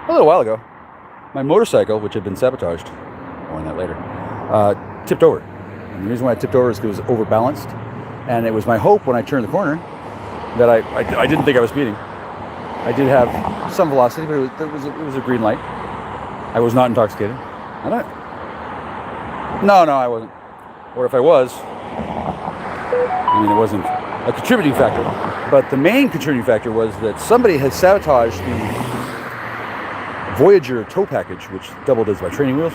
a little while ago, my motorcycle, which had been sabotaged, more on that later, tipped over. And the reason why it tipped over is because it was overbalanced. And it was my hope when I turned the corner that I didn't think I was speeding. I did have some velocity, but it was a green light. I was not intoxicated. No, I wasn't. Or if I was, I mean, it wasn't a contributing factor. But the main contributing factor was that somebody had sabotaged the Voyager tow package, which doubled as my training wheels.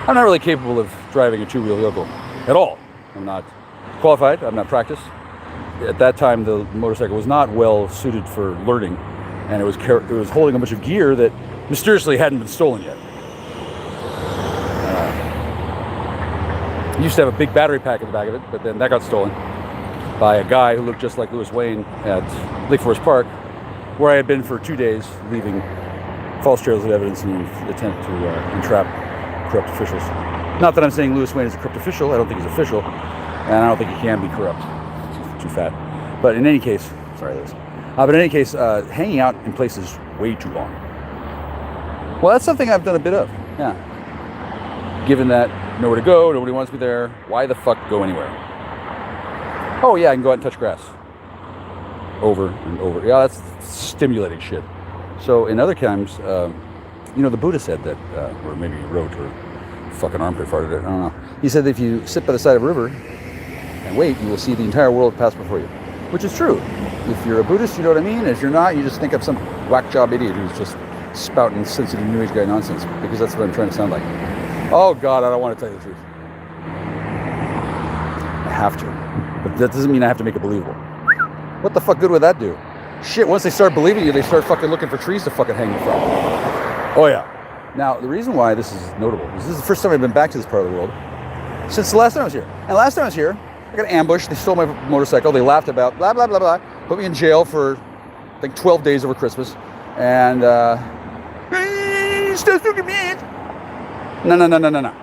I'm not really capable of driving a two-wheel vehicle at all. I'm not qualified. I'm not practiced. At that time, the motorcycle was not well suited for learning, and it was holding a bunch of gear that mysteriously hadn't been stolen yet. It used to have a big battery pack in the back of it, but then that got stolen by a guy who looked just like Louis Wayne at Lake Forest Park, where I had been for 2 days, leaving false trails of evidence in an attempt to entrap corrupt officials. Not that I'm saying Louis Wayne is a corrupt official. I don't think he's official, and I don't think he can be corrupt. He's too fat. But in any case, sorry, Louis. But in any case, hanging out in places way too long. Well, that's something I've done a bit of, yeah. Given that nowhere to go, nobody wants me there, why the fuck go anywhere? Oh yeah, I can go out and touch grass. Over and over. Yeah, that's stimulating shit. So in other times, the Buddha said that, or maybe he wrote, or fucking armpit farted it, I don't know. He said that if you sit by the side of a river and wait, you will see the entire world pass before you. Which is true. If you're a Buddhist, you know what I mean? If you're not, you just think of some whack job idiot who's just spouting sensitive New Age guy nonsense, because that's what I'm trying to sound like. Oh God, I don't want to tell you the truth. I have to. But that doesn't mean I have to make it believable. What the fuck good would that do? Shit, once they start believing you, they start fucking looking for trees to fucking hang you from. Oh yeah. Now, the reason why this is notable is this is the first time I've been back to this part of the world since the last time I was here. And last time I was here, I got ambushed. They stole my motorcycle. They laughed about blah, blah, blah, blah. Put me in jail for, I think, 12 days over Christmas. And, No.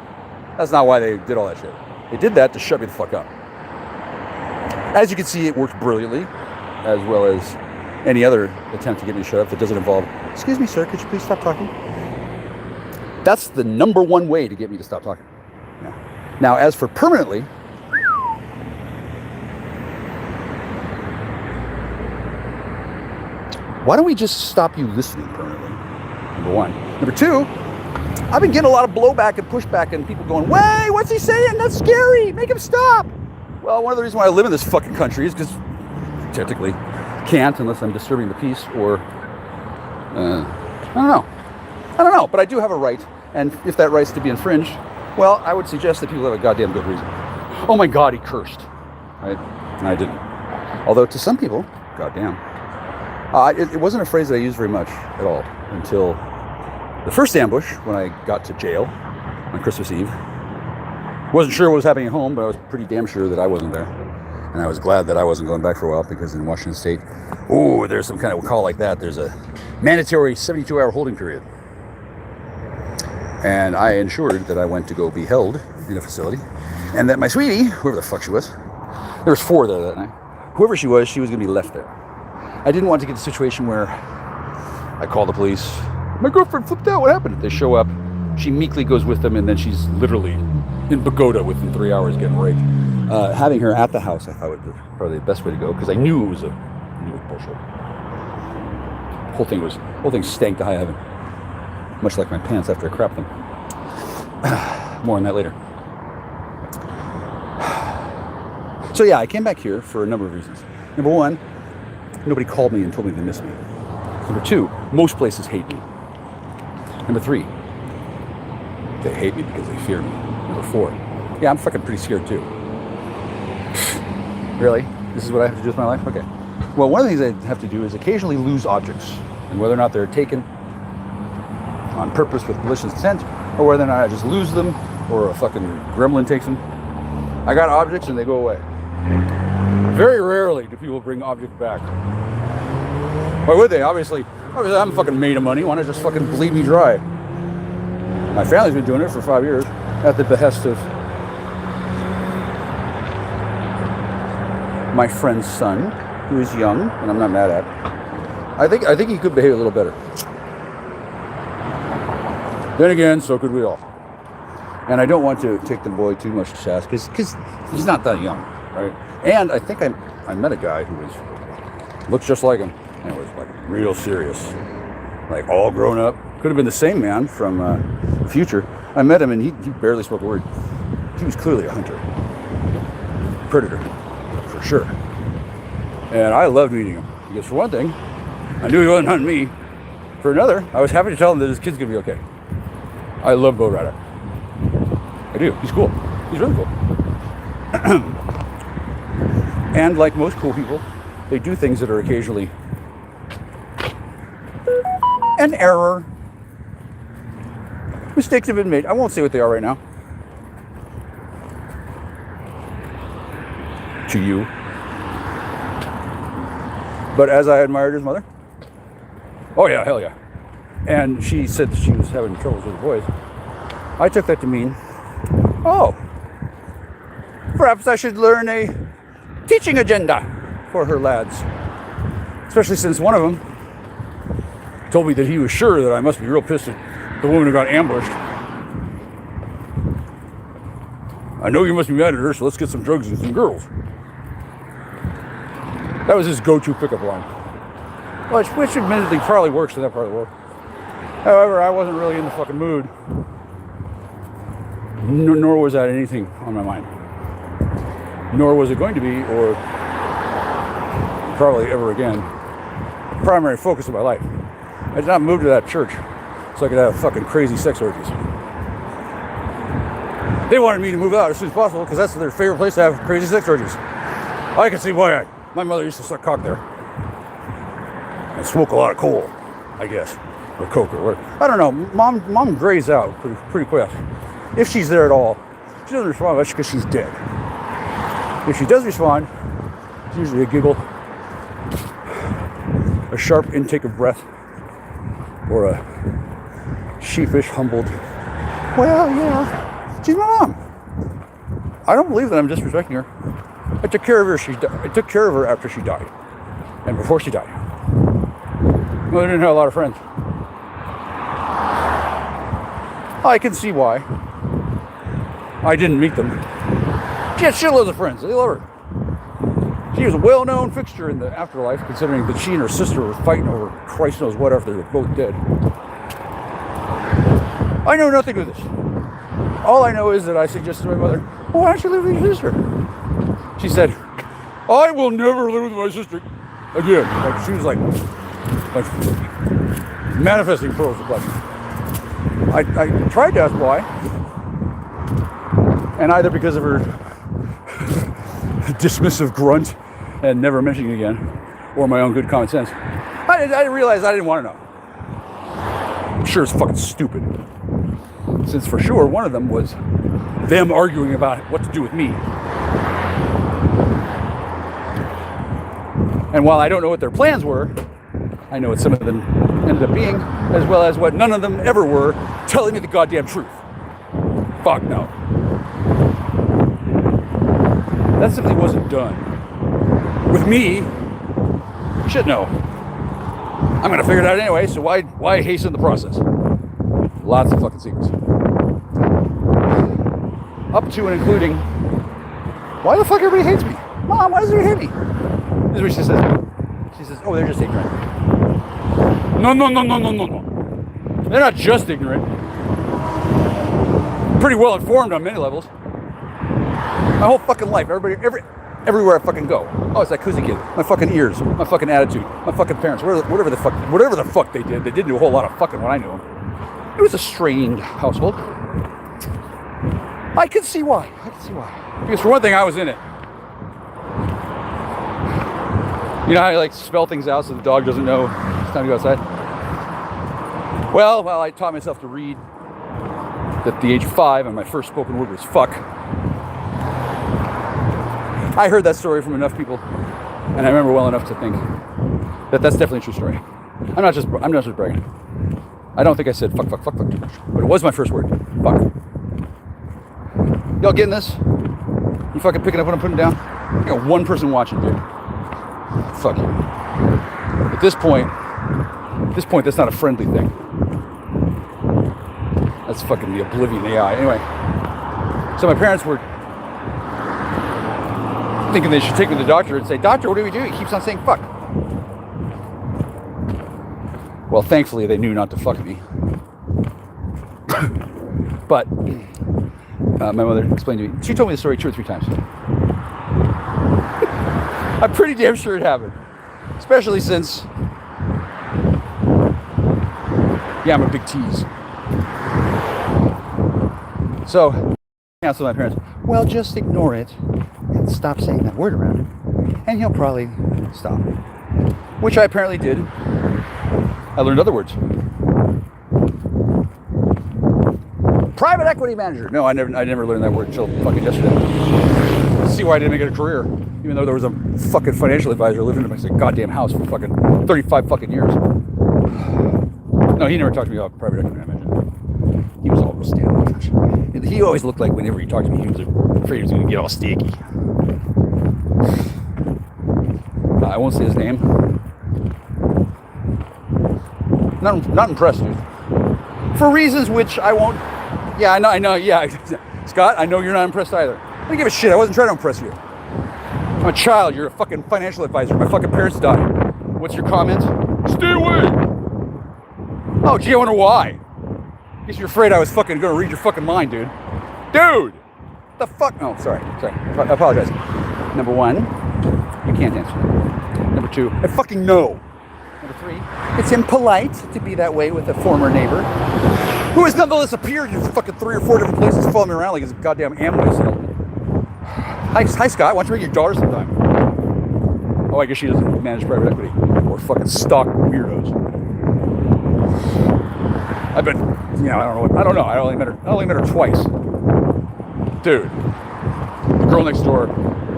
That's not why they did all that shit. They did that to shut me the fuck up. As you can see, it worked brilliantly, as well as any other attempt to get me shut up that doesn't involve, excuse me, sir, could you please stop talking? That's the number one way to get me to stop talking. Yeah. Now, as for permanently, why don't we just stop you listening permanently? Number one. Number two, I've been getting a lot of blowback and pushback and people going, "Way, what's he saying? That's scary. Make him stop." Well, one of the reasons why I live in this fucking country is because technically can't unless I'm disturbing the peace or I don't know, but I do have a right, and if that right's to be infringed, well, I would suggest that people have a goddamn good reason. Oh my God, he cursed, right? And I didn't. Although to some people, goddamn, it wasn't a phrase that I used very much at all until the first ambush when I got to jail on Christmas Eve. Wasn't sure what was happening at home, but I was pretty damn sure that I wasn't there. And I was glad that I wasn't going back for a while, because in Washington State, there's some kind of call like that. There's a mandatory 72-hour holding period. And I ensured that I went to go be held in a facility, and that my sweetie, whoever the fuck she was, there was 4 there that night, whoever she was going to be left there. I didn't want to get to a situation where I call the police, my girlfriend flipped out, what happened? They show up, she meekly goes with them, and then she's literally in Bogota within 3 hours getting raped. Having her at the house, I thought would be probably the best way to go, because I knew it was bullshit. Whole thing stank to high heaven, much like my pants after I crapped them. More on that later. So yeah, I came back here for a number of reasons. Number one, nobody called me and told me they missed me. Number two, most places hate me. Number three, they hate me because they fear me. Number four, yeah, I'm fucking pretty scared too. Really? This is what I have to do with my life? Okay. Well, one of the things I have to do is occasionally lose objects, and whether or not they're taken on purpose with malicious intent, or whether or not I just lose them, or a fucking gremlin takes them. I got objects and they go away. Very rarely do people bring objects back. Why would they? Obviously I'm fucking made of money. Why not just fucking bleed me dry? My family's been doing it for 5 years at the behest of my friend's son, who is young, and I'm not mad at. I think he could behave a little better. Then again, so could we all. And I don't want to take the boy too much to task because he's not that young, right? And I think I met a guy who looks just like him and was like real serious, like all grown up. Could have been the same man from Future. I met him and he barely spoke a word. He was clearly a hunter, predator, for sure. And I loved meeting him because for one thing, I knew he wasn't hunting me. For another, I was happy to tell him that his kid's gonna be okay. I love Bo Raddock. I do. He's cool. He's really cool. And like most cool people, they do things that are occasionally an error. Mistakes have been made. I won't say what they are right now. To you. But as I admired his mother, oh yeah, hell yeah. And she said that she was having troubles with the boys. I took that to mean, oh, perhaps I should learn a teaching agenda for her lads. Especially since one of them told me that he was sure that I must be real pissed at the woman who got ambushed. I know you must be mad at her, so let's get some drugs and some girls. That was his go-to pickup line. Which admittedly probably works in that part of the world. However, I wasn't really in the fucking mood. Nor was that anything on my mind. Nor was it going to be, or probably ever again, the primary focus of my life. I did not move to that church so I could have fucking crazy sex orgies. They wanted me to move out as soon as possible because that's their favorite place to have crazy sex orgies. I can see why. My mother used to suck cock there. And smoke a lot of coal, I guess. Or coke or whatever. I don't know. Mom grays out pretty quick. If she's there at all. She doesn't respond much because she's dead. If she does respond, it's usually a giggle, a sharp intake of breath, or a sheepish, humbled, well, yeah, she's my mom. I don't believe that I'm disrespecting her. I took care of her. I took care of her after she died, and before she died. Well, I didn't have a lot of friends. I can see why. I didn't meet them. She had shitloads of friends. They love her. She was a well-known fixture in the afterlife, considering that she and her sister were fighting over Christ knows what after they were both dead. I know nothing of this. All I know is that I suggested to my mother, well, why don't you live with your sister? She said, I will never live with my sister again. Like, she was like manifesting pearls of blessing. I tried to ask why, and either because of her dismissive grunt and never mentioning it again, or my own good common sense, I realized I didn't want to know. I'm sure it's fucking stupid, since for sure one of them was them arguing about what to do with me. And while I don't know what their plans were, I know what some of them ended up being, as well as what none of them ever were, telling me the goddamn truth. Fuck no. That simply wasn't done. With me, shit no. I'm gonna figure it out anyway, so why hasten the process? Lots of fucking secrets. Up to and including, why the fuck everybody hates me? Mom, why does everybody hate me? This is what she says. She says, oh, they're just ignorant. No. They're not just ignorant. Pretty well informed on many levels. My whole fucking life, everywhere I fucking go. Oh, it's that koozie kid. My fucking ears, my fucking attitude, my fucking parents, whatever the fuck they did. They didn't do a whole lot of fucking when I knew them. It was a strained household. I can see why. Because for one thing, I was in it. You know how you like spell things out so the dog doesn't know it's time to go outside? Well, I taught myself to read at the age of 5, and my first spoken word was fuck. I heard that story from enough people, and I remember well enough to think that that's definitely a true story. I'm not just bragging. I don't think I said fuck too much, but it was my first word. Fuck. Y'all getting this? You fucking picking up what I'm putting down? I got one person watching, dude. Fuck you. At this point, that's not a friendly thing. That's fucking the Oblivion AI. Anyway, so my parents were thinking they should take me to the doctor and say, "Doctor, what do we do? He keeps on saying fuck." Well, thankfully, they knew not to fuck me. But my mother explained to me. She told me the story 2 or 3 times. I'm pretty damn sure it happened. Especially since, yeah, I'm a big tease. So, I asked my parents, well, just ignore it and stop saying that word around him, and he'll probably stop. Which I apparently did. I learned other words. Private equity manager. No, I never learned that word until fucking yesterday. See why I didn't make it a career, even though there was a fucking financial advisor living in my goddamn house for fucking 35 fucking years. No, he never talked to me about private equity manager. He was always standoffish. He always looked like whenever he talked to me, he was afraid he was going to get all sticky. I won't say his name. Not impressed, dude. For reasons which I won't. Yeah, I know. Yeah, Scott, I know you're not impressed either. I don't give a shit. I wasn't trying to impress you. I'm a child. You're a fucking financial advisor. My fucking parents died. What's your comment? Stay away. Oh, gee, I wonder why. Guess you're afraid I was fucking going to read your fucking mind, dude. Dude! What the fuck? Oh, sorry. I apologize. Number 1, you can't answer that. Number 2, I fucking know. Number 3, it's impolite to be that way with a former neighbor who has nonetheless appeared in fucking 3 or 4 different places following me around like he's a goddamn Amway salesman. Hi, Scott. Why don't you meet your daughter sometime? Oh, I guess she doesn't manage private equity or fucking stock weirdos. I've been, I don't know. I only met her twice. Dude, the girl next door.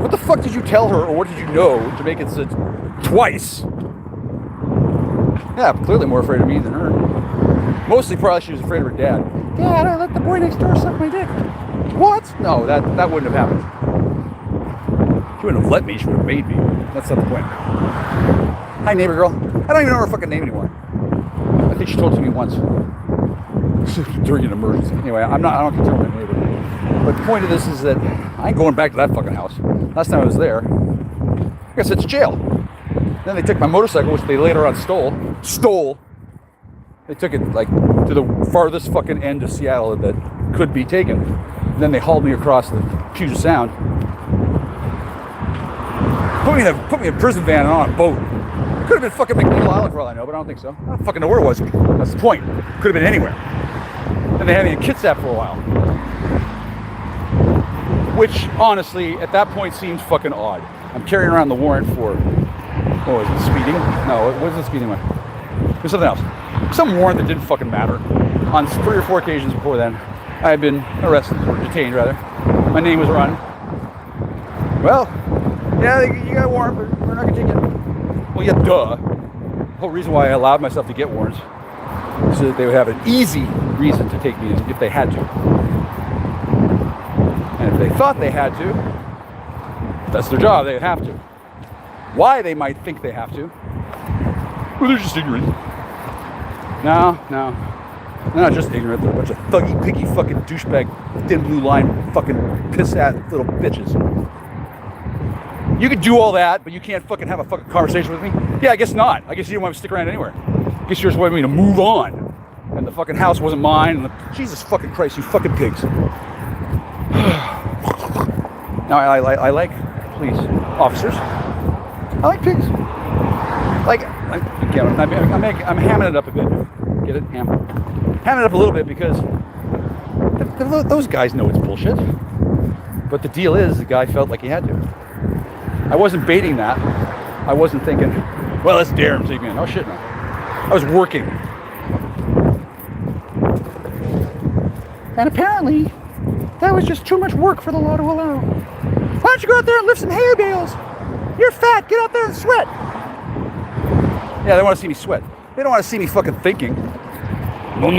What the fuck did you tell her, or what did you know to make it sit twice? Yeah, I'm clearly more afraid of me than her. Mostly probably she was afraid of her dad. Dad, I let the boy next door suck my dick. What? No, that wouldn't have happened. She wouldn't have let me. She would have made me. That's not the point. Hi, neighbor girl. I don't even know her fucking name anymore. I think she told it to me once. During an emergency. Anyway, I don't get to tell my neighbor. But the point of this is that I ain't going back to that fucking house. Last time I was there, I got sent to jail. Then they took my motorcycle, which they later on stole. They took it like to the farthest fucking end of Seattle that could be taken. And then they hauled me across the Puget Sound. Put me in a prison van and on a boat. It could have been fucking McNeil Island for all I know, but I don't think so. I don't fucking know where it was. That's the point. Could have been anywhere. And they had me in Kitsap for a while. Which, honestly, at that point seemed fucking odd. I'm carrying around the warrant for, what was it, speeding? No, what was the speeding one? It was something else. Some warrant that didn't fucking matter. On 3 or 4 occasions before then, I had been arrested, or detained rather. My name was run. Well, yeah, you got a warrant, but we're not gonna take it. Well, yeah, duh. The whole reason why I allowed myself to get warrants is so that they would have an easy reason to take me in if they had to. And if they thought they had to, that's their job, they'd have to. Why they might think they have to, well, they're just ignorant. No, they're not just ignorant, they're a bunch of thuggy, picky, fucking douchebag, thin blue line, fucking piss-ass little bitches. You could do all that, but you can't fucking have a fucking conversation with me? Yeah, I guess not. I guess you didn't want me to stick around anywhere. I guess you just wanted me to move on. And the fucking house wasn't mine, and Jesus fucking Christ, you fucking pigs. Now, I like police officers. I like pigs. I'm hamming it up a bit. Get it? Hamming it up a little bit because those guys know it's bullshit. But the deal is, the guy felt like he had to. I wasn't baiting that. I wasn't thinking, well, let's dare him to take me in. Oh, shit, no. I was working. And apparently, that was just too much work for the law to allow. Why don't you go out there and lift some hay bales? You're fat. Get out there and sweat. Yeah, they want to see me sweat. They don't want to see me fucking thinking. No.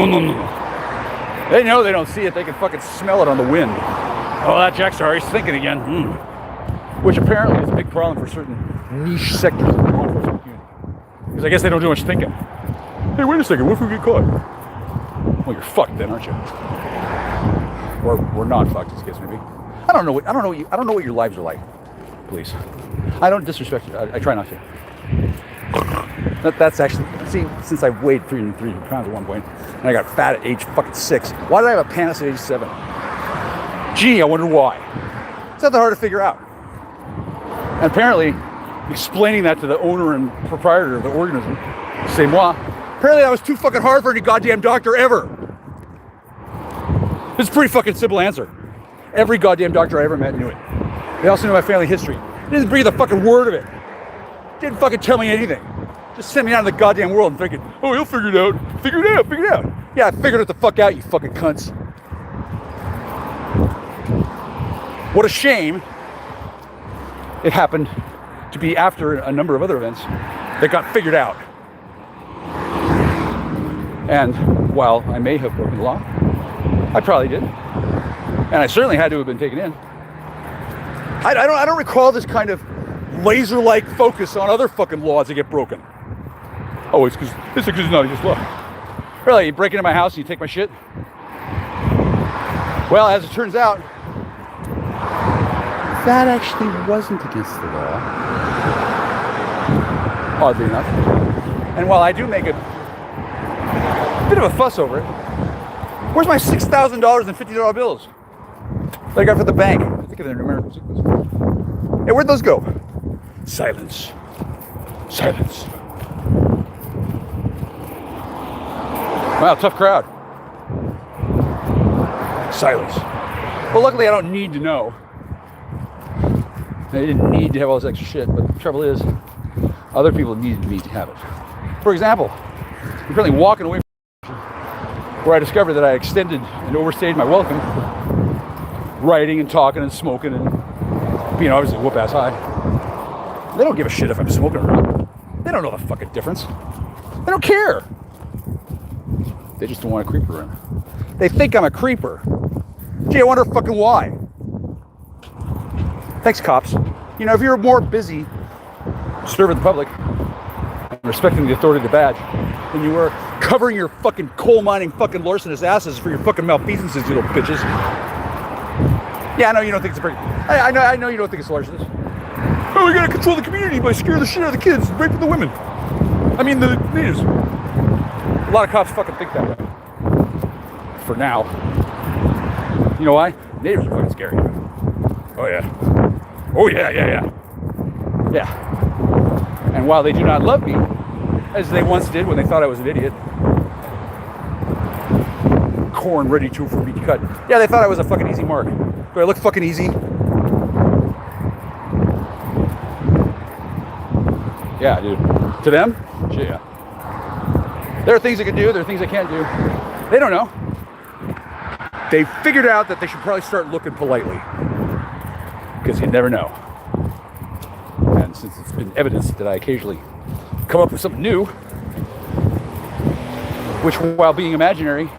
They know they don't see it. They can fucking smell it on the wind. Oh, that Jackstar, he's thinking again. Which apparently is a big problem for certain niche sectors of the law enforcement community. Because I guess they don't do much thinking. Hey, wait a second, what if we get caught? Well, you're fucked then, aren't you? Or we're not fucked, as the case may be. I don't know what your lives are like. Please, I don't disrespect you. I try not to. That's actually, see, since I weighed 303 pounds at one point, and I got fat at age fucking 6. Why did I have a panis at age 7? Gee, I wonder why. It's not that hard to figure out. And apparently, explaining that to the owner and proprietor of the organism, c'est moi, apparently that was too fucking hard for any goddamn doctor ever. It's a pretty fucking simple answer. Every goddamn doctor I ever met knew it. They also knew my family history. They didn't breathe a fucking word of it. Didn't fucking tell me anything. Just sent me out in the goddamn world and thinking, oh, he'll figure it out. Figure it out, figure it out. Yeah, I figured it the fuck out, you fucking cunts. What a shame it happened to be after a number of other events that got figured out. And while I may have broken the law, I probably did. And I certainly had to have been taken in. I don't recall this kind of laser-like focus on other fucking laws that get broken. Oh, it's because it's not against law. Really, you break into my house and you take my shit? Well, as it turns out, that actually wasn't against the law. Oddly enough. And while I do make a bit of a fuss over it, where's my $6,000 and $50 bills that I got for the bank? I think of their numerical sequence. Hey, where'd those go? Silence. Silence. Wow, tough crowd. Silence. Well, luckily I don't need to know. I didn't need to have all this extra shit, but the trouble is, other people needed me to have it. For example, I'm currently walking away from where I discovered that I extended and overstayed my welcome, writing and talking and smoking and being obviously whoop-ass high. They don't give a shit if I'm smoking or not. They don't know the fucking difference. They don't care. They just don't want a creeper around. They think I'm a creeper. Gee, I wonder fucking why. Thanks, cops. You know, if you're more busy serving the public and respecting the authority of the badge than you were covering your fucking coal mining fucking larcenous asses for your fucking malfeasances, you little bitches. Yeah, I know you don't think it's a pretty. I know you don't think it's larcenous. Oh, we gotta control the community by scaring the shit out of the kids and raping the women. I mean, the natives. A lot of cops fucking think that way. For now. You know why? Natives are fucking scary. Oh yeah. Oh yeah. Yeah. And while they do not love me, as they once did when they thought I was an idiot, corn ready for me to cut. Yeah, they thought I was a fucking easy mark. Do I look fucking easy? Yeah, dude. To them? Yeah. There are things I can do, there are things I can't do. They don't know. They figured out that they should probably start looking politely. Because you never know. And since it's been evidenced that I occasionally come up with something new, which while being imaginary,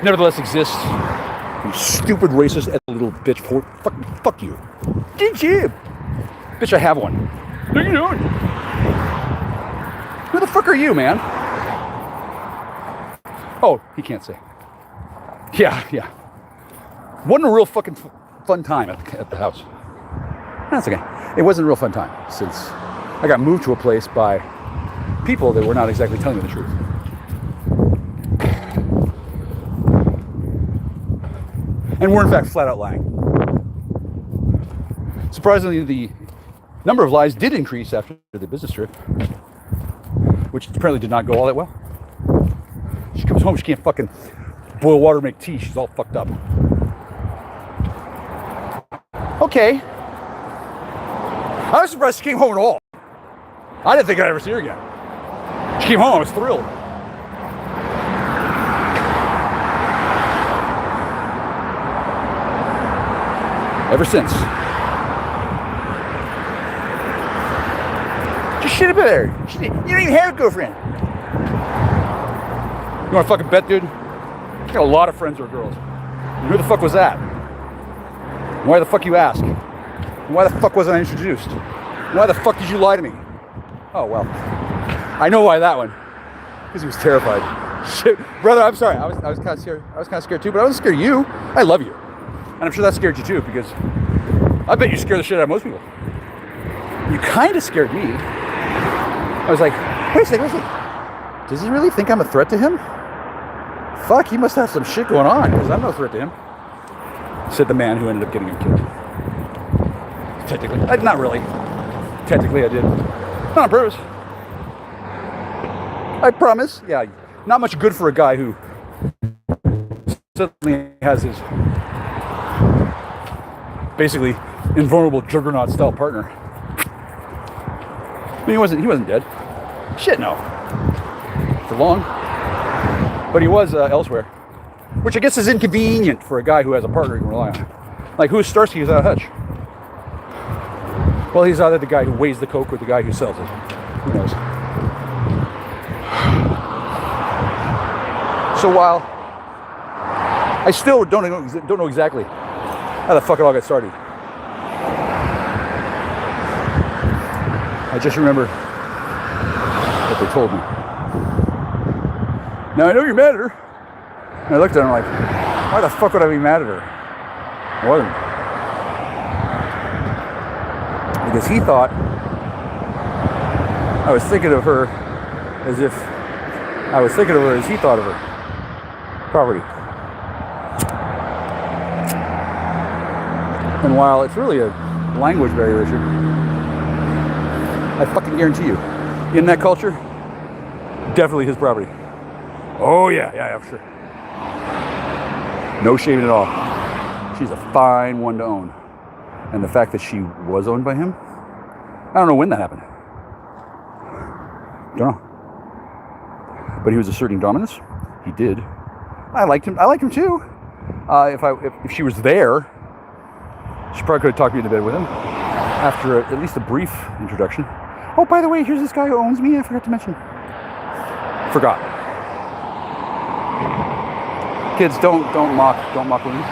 nevertheless exists, you stupid racist little bitch, fuck you. Did you? Bitch, I have one. What are you doing? Who the fuck are you, man? Oh, he can't say. Yeah. Wasn't a real fucking fun time at the house. That's okay. It wasn't a real fun time since I got moved to a place by people that were not exactly telling me the truth. And were in fact flat out lying. Surprisingly, the number of lies did increase after the business trip, which apparently did not go all that well. She comes home, she can't fucking boil water, make tea. She's all fucked up. Okay. I was surprised she came home at all. I didn't think I'd ever see her again. She came home, I was thrilled. Ever since. Just shit a bit there. You don't even have a girlfriend. You want to fucking bet, dude? I got a lot of friends who are girls. And who the fuck was that? Why the fuck you ask? Why the fuck wasn't I introduced? Why the fuck did you lie to me? Oh, well. I know why that one. Because he was terrified. Shit, brother, I'm sorry. I was kind of scared. I was kind of scared too, but I wasn't scared of you. I love you, and I'm sure that scared you too, because I bet you scare the shit out of most people. You kind of scared me. I was like, wait a second. Does he really think I'm a threat to him? Fuck, he must have some shit going on, because I'm no threat to him. Said the man who ended up getting him killed. Technically, not really. Technically, I did. Not on purpose. I promise. Yeah, not much good for a guy who suddenly has his basically invulnerable juggernaut-style partner. I mean, he wasn't dead. Shit, no. For long. But he was elsewhere, which I guess is inconvenient for a guy who has a partner he can rely on. Like, who is Starsky without a hutch? Well, he's either the guy who weighs the coke or the guy who sells it. Who knows? So while I still don't know exactly how the fuck it all got started, I just remember what they told me. Now I know you're mad at her. And I looked at her and I'm like, why the fuck would I be mad at her? I wasn't. Because he thought I was thinking of her as if I was thinking of her as he thought of her. Property. And while it's really a language barrier issue, I fucking guarantee you, in that culture, definitely his property. Oh yeah, for sure. No shaving at all. She's a fine one to own. And the fact that she was owned by him, I don't know when that happened. Don't know. But he was asserting dominance. He did. I liked him too. If she was there, she probably could have talked me into bed with him after at least a brief introduction. Oh, by the way, here's this guy who owns me. I forgot to mention. Forgot. Kids, don't mock women.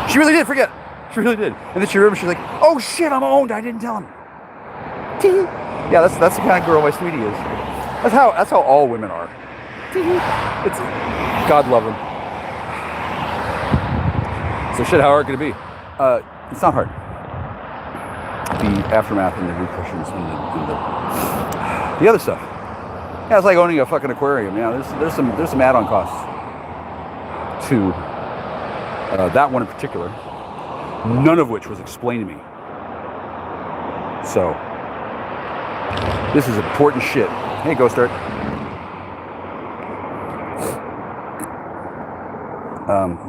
She really did forget. She really did. And then she remembered. She's like, "Oh shit, I'm owned. I didn't tell him." Yeah, that's the kind of girl my sweetie is. That's how all women are. It's God love them. So shit, how hard could it be? It's not hard. The aftermath and the repercussions and the other stuff. Yeah, it's like owning a fucking aquarium. Yeah, there's some add-on costs to that one in particular. None of which was explained to me. So this is important shit. Hey, Ghost Art.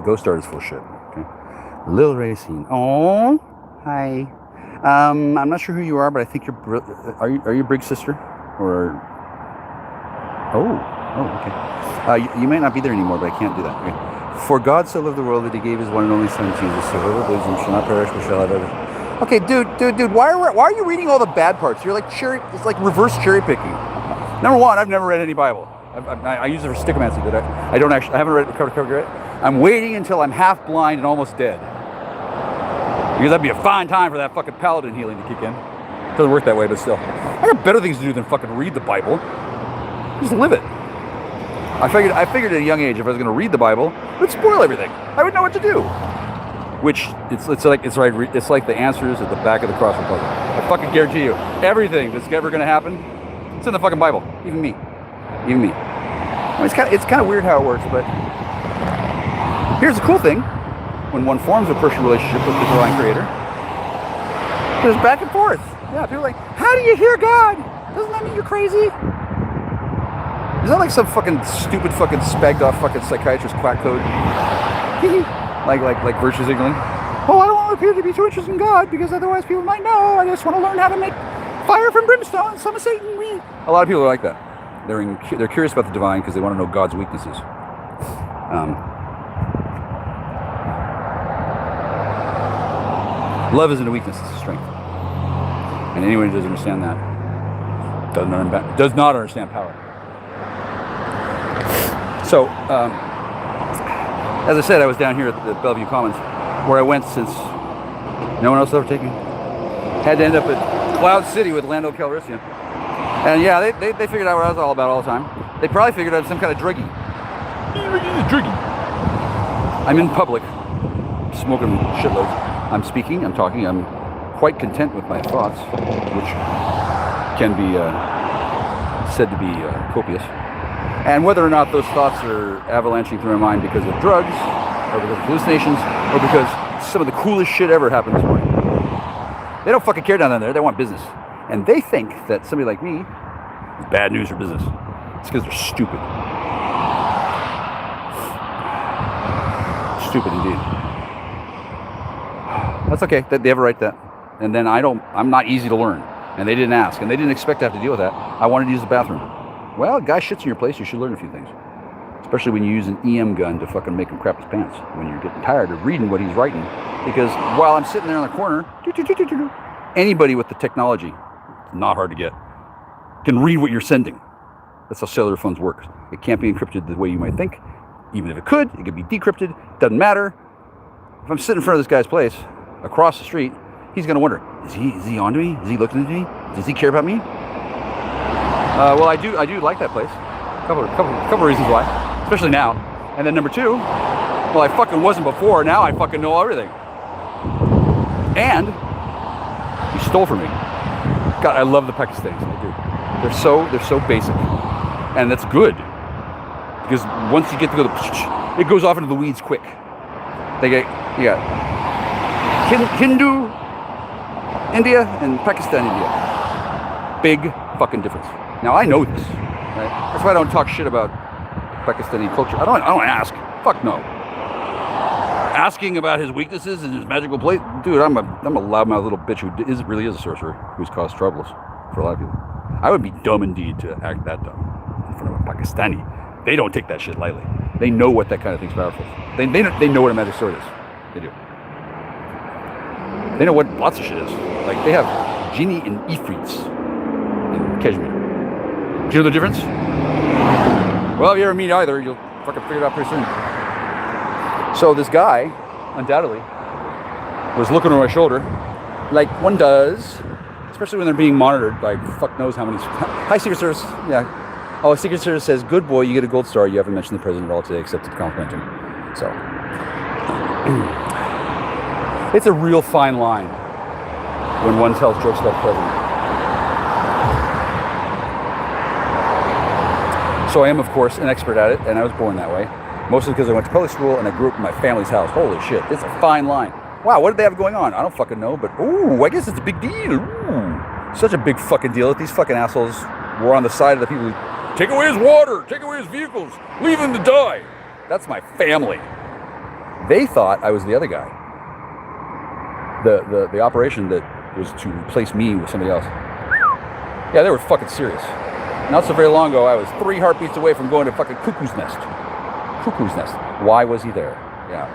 Ghost Art is full shit. Okay. Lil Racine. Oh, hi. I'm not sure who you are, but I think you're. Are you Briggs' sister? Or. Oh, okay. You might not be there anymore, but I can't do that. Okay. For God so loved the world that he gave his one and only son Jesus, so whoever believes him shall not perish but shall have everything. Okay, dude, why are you reading all the bad parts? You're like it's like reverse cherry picking. Number one, I've never read any Bible. I use it for stichomancy, but I haven't read it cover to cover yet. I'm waiting until I'm half blind and almost dead. Because that'd be a fine time for that fucking paladin healing to kick in. Doesn't work that way, but still. I got better things to do than fucking read the Bible. Just live it. I figured at a young age if I was going to read the Bible, it would spoil everything. I would know what to do. Which it's like the answers at the back of the crossword puzzle. I fucking guarantee you, everything that's ever going to happen, it's in the fucking Bible. Even me. I mean, it's kind of weird how it works, but here's the cool thing: when one forms a personal relationship with the divine creator, there's back and forth. Yeah, people are like, how do you hear God? Doesn't that mean you're crazy? Is that like some fucking stupid fucking spagged off fucking psychiatrist quack code? like virtue signaling? Oh, I don't want to appear to be too interested in God because otherwise people might know. I just want to learn how to make fire from brimstone and some of Satan. A lot of people are like that. They're curious about the divine because they want to know God's weaknesses. Love isn't a weakness; it's a strength. And anyone who doesn't understand that does not understand power. So, as I said, I was down here at the Bellevue Commons, where I went since no one else ever taken me. Had to end up at Cloud City with Lando Calrissian. And yeah, they figured out what I was all about all the time. They probably figured out some kind of druggie. drinking. I'm in public, smoking shitloads. I'm speaking, I'm talking, I'm quite content with my thoughts, which can be said to be copious. And whether or not those thoughts are avalanching through my mind because of drugs, or because of hallucinations, or because some of the coolest shit ever happened this morning. They don't fucking care down there, they want business. And they think that somebody like me is bad news for business. It's because they're stupid. Stupid indeed. That's okay, they have a right to that. And then I'm not easy to learn. And they didn't ask, and they didn't expect to have to deal with that. I wanted to use the bathroom. Well, a guy shits in your place, you should learn a few things. Especially when you use an EM gun to fucking make him crap his pants. When you're getting tired of reading what he's writing. Because while I'm sitting there in the corner, anybody with the technology, not hard to get, can read what you're sending. That's how cellular phones work. It can't be encrypted the way you might think. Even if it could be decrypted. Doesn't matter. If I'm sitting in front of this guy's place, across the street, he's going to wonder, is he on to me? Is he looking at me? Does he care about me? Well, I do like that place. Couple reasons why. Especially now. And then number two, well, I fucking wasn't before. Now I fucking know everything. And he stole from me. God, I love the Pakistanis. I do. They're so basic. And that's good. Because once you get to go, it goes off into the weeds quick. You got Hindu India and Pakistan India. Big fucking difference. Now I know this. Right? That's why I don't talk shit about Pakistani culture. I don't ask. Fuck no. Asking about his weaknesses and his magical plate, dude. I'm a loudmouth little bitch who really is a sorcerer who's caused troubles for a lot of people. I would be dumb indeed to act that dumb in front of a Pakistani. They don't take that shit lightly. They know what that kind of thing's powerful. They know what a magic sword is. They do. They know what lots of shit is. Like they have genie and ifrits in Kashmir. Do you know the difference? Well, if you ever meet either, you'll fucking figure it out pretty soon. So this guy, undoubtedly, was looking over my shoulder, like one does, especially when they're being monitored by fuck knows how many. Hi, Secret Service. Yeah. Oh, Secret Service says, good boy, you get a gold star. You haven't mentioned the president at all today except to compliment him. So, it's a real fine line when one tells jokes about the president. So I am, of course, an expert at it, and I was born that way. Mostly because I went to public school and I grew up in my family's house. Holy shit, it's a fine line. Wow, what did they have going on? I don't fucking know, but ooh, I guess it's a big deal. Ooh, such a big fucking deal that these fucking assholes were on the side of the people who take away his water, take away his vehicles, leave him to die. That's my family. They thought I was the other guy. The operation that was to replace me with somebody else. Yeah, they were fucking serious. Not so very long ago, I was 3 heartbeats away from going to fucking Cuckoo's Nest. Cuckoo's Nest. Why was he there? Yeah,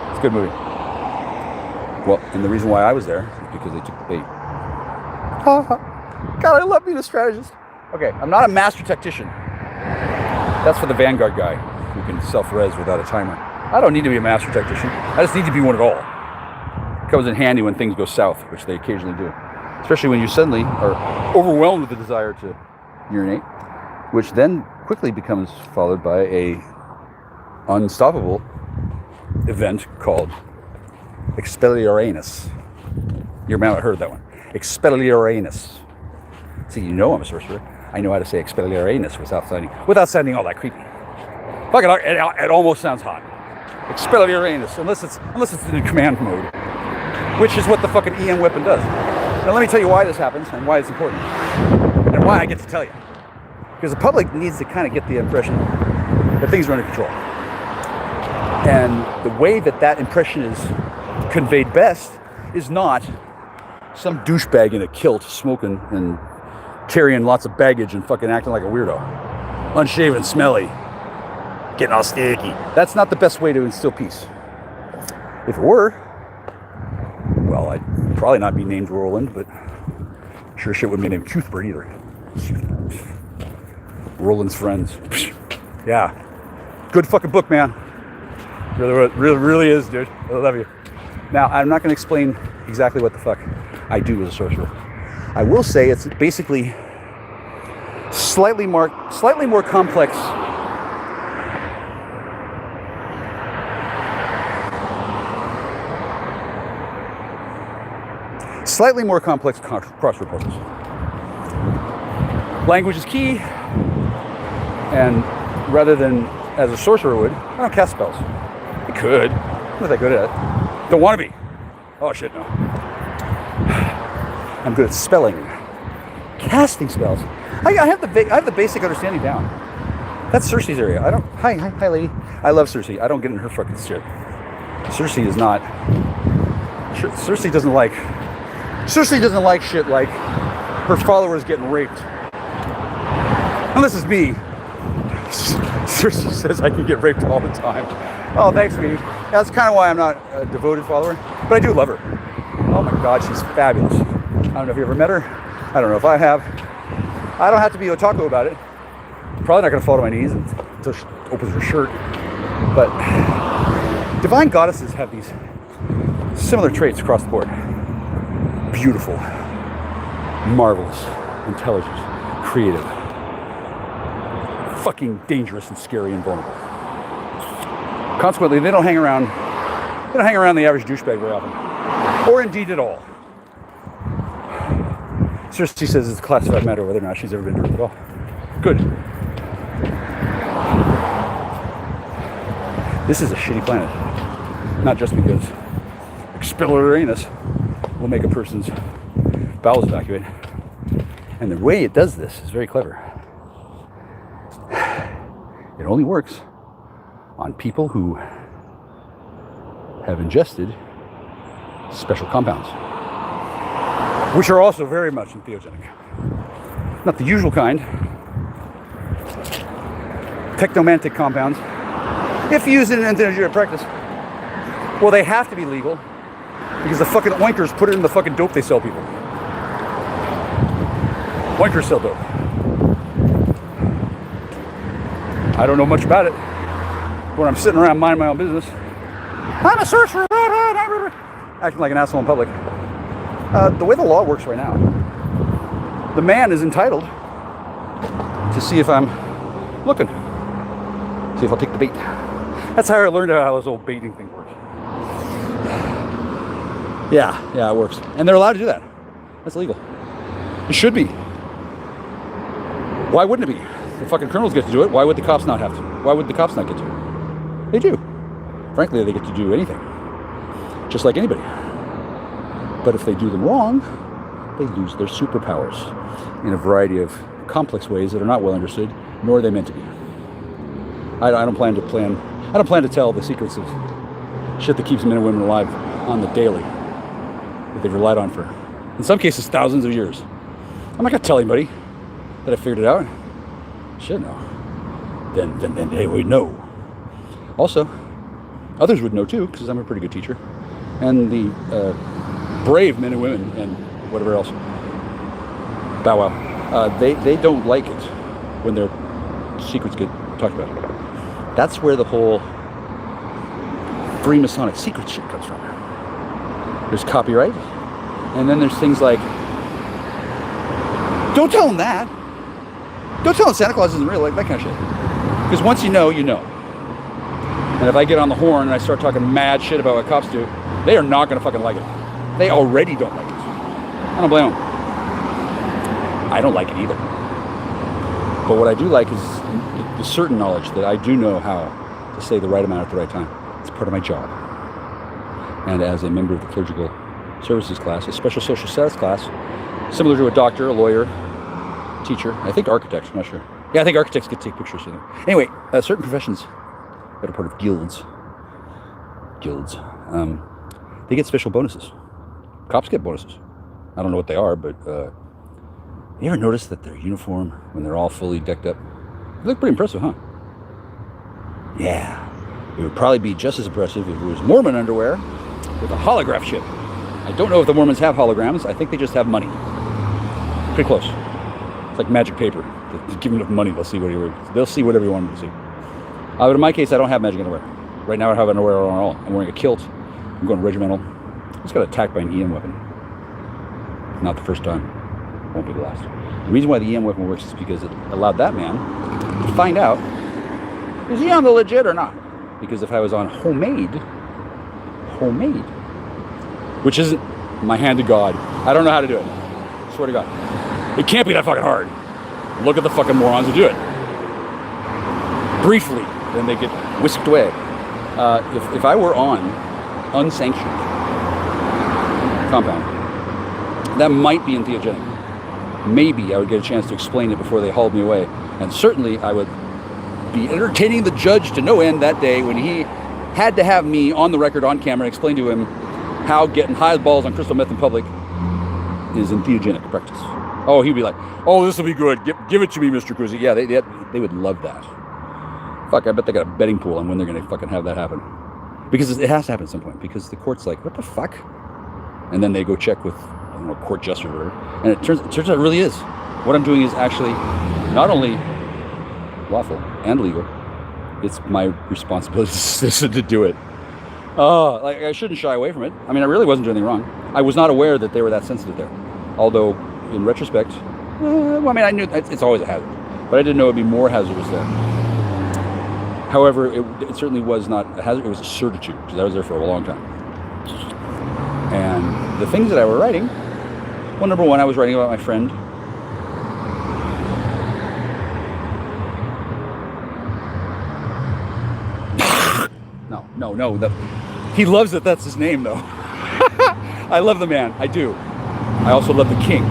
it's a good movie. Well, and the reason why I was there is because they took the bait. God, I love being a strategist. Okay, I'm not a master tactician. That's for the Vanguard guy who can self-res without a timer. I don't need to be a master tactician. I just need to be one at all. It comes in handy when things go south, which they occasionally do. Especially when you suddenly are overwhelmed with the desire to urinate, which then quickly becomes followed by a unstoppable event called Expelliarmus. You might have heard that one. Expelliarmus. See, you know I'm a sorcerer. I know how to say Expelliarmus without sounding all that creepy. Fuck it, it almost sounds hot. Expelliarmus, unless it's in command mode, which is what the fucking EM weapon does. Now let me tell you why this happens and why it's important, and why I get to tell you. Because the public needs to kind of get the impression that things are under control. And the way that impression is conveyed best is not some douchebag in a kilt smoking and carrying lots of baggage and fucking acting like a weirdo. Unshaven, smelly, getting all sticky. That's not the best way to instill peace. If it were, well, I'd probably not be named Roland, but sure shit wouldn't be named Cuthbert either. Roland's Friends. Yeah. Good fucking book, man. Really is, dude. I love you. Now, I'm not going to explain exactly what the fuck I do as a sorcerer. I will say it's basically slightly more complex slightly more complex crossword puzzles. Language is key, and rather than as a sorcerer would, I don't cast spells. I could, I'm not that good at it. Don't want to be. Oh shit, no. I'm good at spelling. Casting spells. I have the basic understanding down. That's Cersei's area. I don't. Hi, lady. I love Cersei. I don't get in her fucking shit. Cersei is not. Cersei doesn't like. Cersei doesn't like shit like her followers getting raped. Unless it's me. Cersei says I can get raped all the time. Oh, thanks, sweetie. That's kind of why I'm not a devoted follower, but I do love her. Oh my God, she's fabulous. I don't know if you ever met her. I don't know if I have. I don't have to be otaku about it. Probably not going to fall to my knees until she opens her shirt. But divine goddesses have these similar traits across the board. Beautiful, marvelous, intelligent, creative, fucking dangerous and scary and vulnerable. Consequently, they don't hang around the average douchebag very often, or indeed at all. Cersei says it's a classified matter whether or not she's ever been to Earth at all. Good. This is a shitty planet. Not just because expelling Uranus will make a person's bowels evacuate. And the way it does this is very clever. It only works on people who have ingested special compounds, which are also very much entheogenic. Not the usual kind. Technomantic compounds, if used in an entheogenic practice, well, they have to be legal because the fucking oinkers put it in the fucking dope they sell people. Oinkers sell dope. I don't know much about it. When I'm sitting around minding my own business, I'm a sorcerer, acting like an asshole in public. The way the law works right now, the man is entitled to see if I'm looking, see if I'll take the bait. That's how I learned how this old baiting thing works. Yeah, it works. And they're allowed to do that. That's legal. It should be. Why wouldn't it be? The fucking criminals get to do it. Why would the cops not have to? Why would the cops not get to? They do. Frankly, they get to do anything. Just like anybody. But if they do them wrong, they lose their superpowers in a variety of complex ways that are not well understood, nor are they meant to be. I don't plan to tell the secrets of shit that keeps men and women alive on the daily that they've relied on for, in some cases, thousands of years. I'm not gonna tell anybody that I figured it out. Shit, no. Then they would know. Also, others would know too, because I'm a pretty good teacher. And the brave men and women and whatever else, bow wow, they don't like it when their secrets get talked about. That's where the whole Freemasonic secret shit comes from. There's copyright, and then there's things like, don't tell them that. Don't tell them Santa Claus isn't real, like that kind of shit. Because once you know, you know. And if I get on the horn and I start talking mad shit about what cops do, they are not going to fucking like it. They already don't like it. I don't blame them. I don't like it either. But what I do like is the certain knowledge that I do know how to say the right amount at the right time. It's part of my job. And as a member of the clerical services class, a special social status class, similar to a doctor, a lawyer, teacher, I think architects, I'm not sure. Yeah, I think architects get to take pictures of them. Anyway, certain professions that are part of guilds, they get special bonuses. Cops get bonuses. I don't know what they are, but you ever notice that their uniform, when they're all fully decked up, they look pretty impressive, huh? Yeah. It would probably be just as impressive if it was Mormon underwear with a holograph chip. I don't know if the Mormons have holograms. I think they just have money. Pretty close. It's like magic paper. Just give them enough money, they'll see whatever you want them to see. But in my case, I don't have magic underwear. Right now I have underwear on all. I'm wearing a kilt. I'm going regimental. I just got attacked by an EM weapon. Not the first time. Won't be the last. The reason why the EM weapon works is because it allowed that man to find out, is he on the legit or not? Because if I was on homemade, which isn't My hand to God. I don't know how to do it. I swear to God. It can't be that fucking hard. Look at the fucking morons who do it. Briefly, then they get whisked away. If I were on unsanctioned compound, that might be entheogenic. Maybe I would get a chance to explain it before they hauled me away. And certainly I would be entertaining the judge to no end that day when he had to have me on the record, on camera, explain to him how getting high balls on crystal meth in public is entheogenic practice. Oh, he'd be like, oh, this will be good. Give it to me, Mr. Cruzy. Yeah, they would love that. Fuck, I bet they got a betting pool on when they're going to fucking have that happen. Because it has to happen at some point. Because the court's like, what the fuck? And then they go check with, I don't know, court justice or whatever. And it turns out it really is. What I'm doing is actually not only lawful and legal, it's my responsibility to do it. Like, I shouldn't shy away from it. I mean, I really wasn't doing anything wrong. I was not aware that they were that sensitive there. Although, in retrospect, well, I mean, I knew it's always a hazard. But I didn't know it would be more hazardous there. However, it certainly was not a hazard. It was a certitude, because I was there for a long time. And the things that I were writing, well, number one, I was writing about my friend. No. He loves it. That's his name, though. I love the man. I do. I also love the king.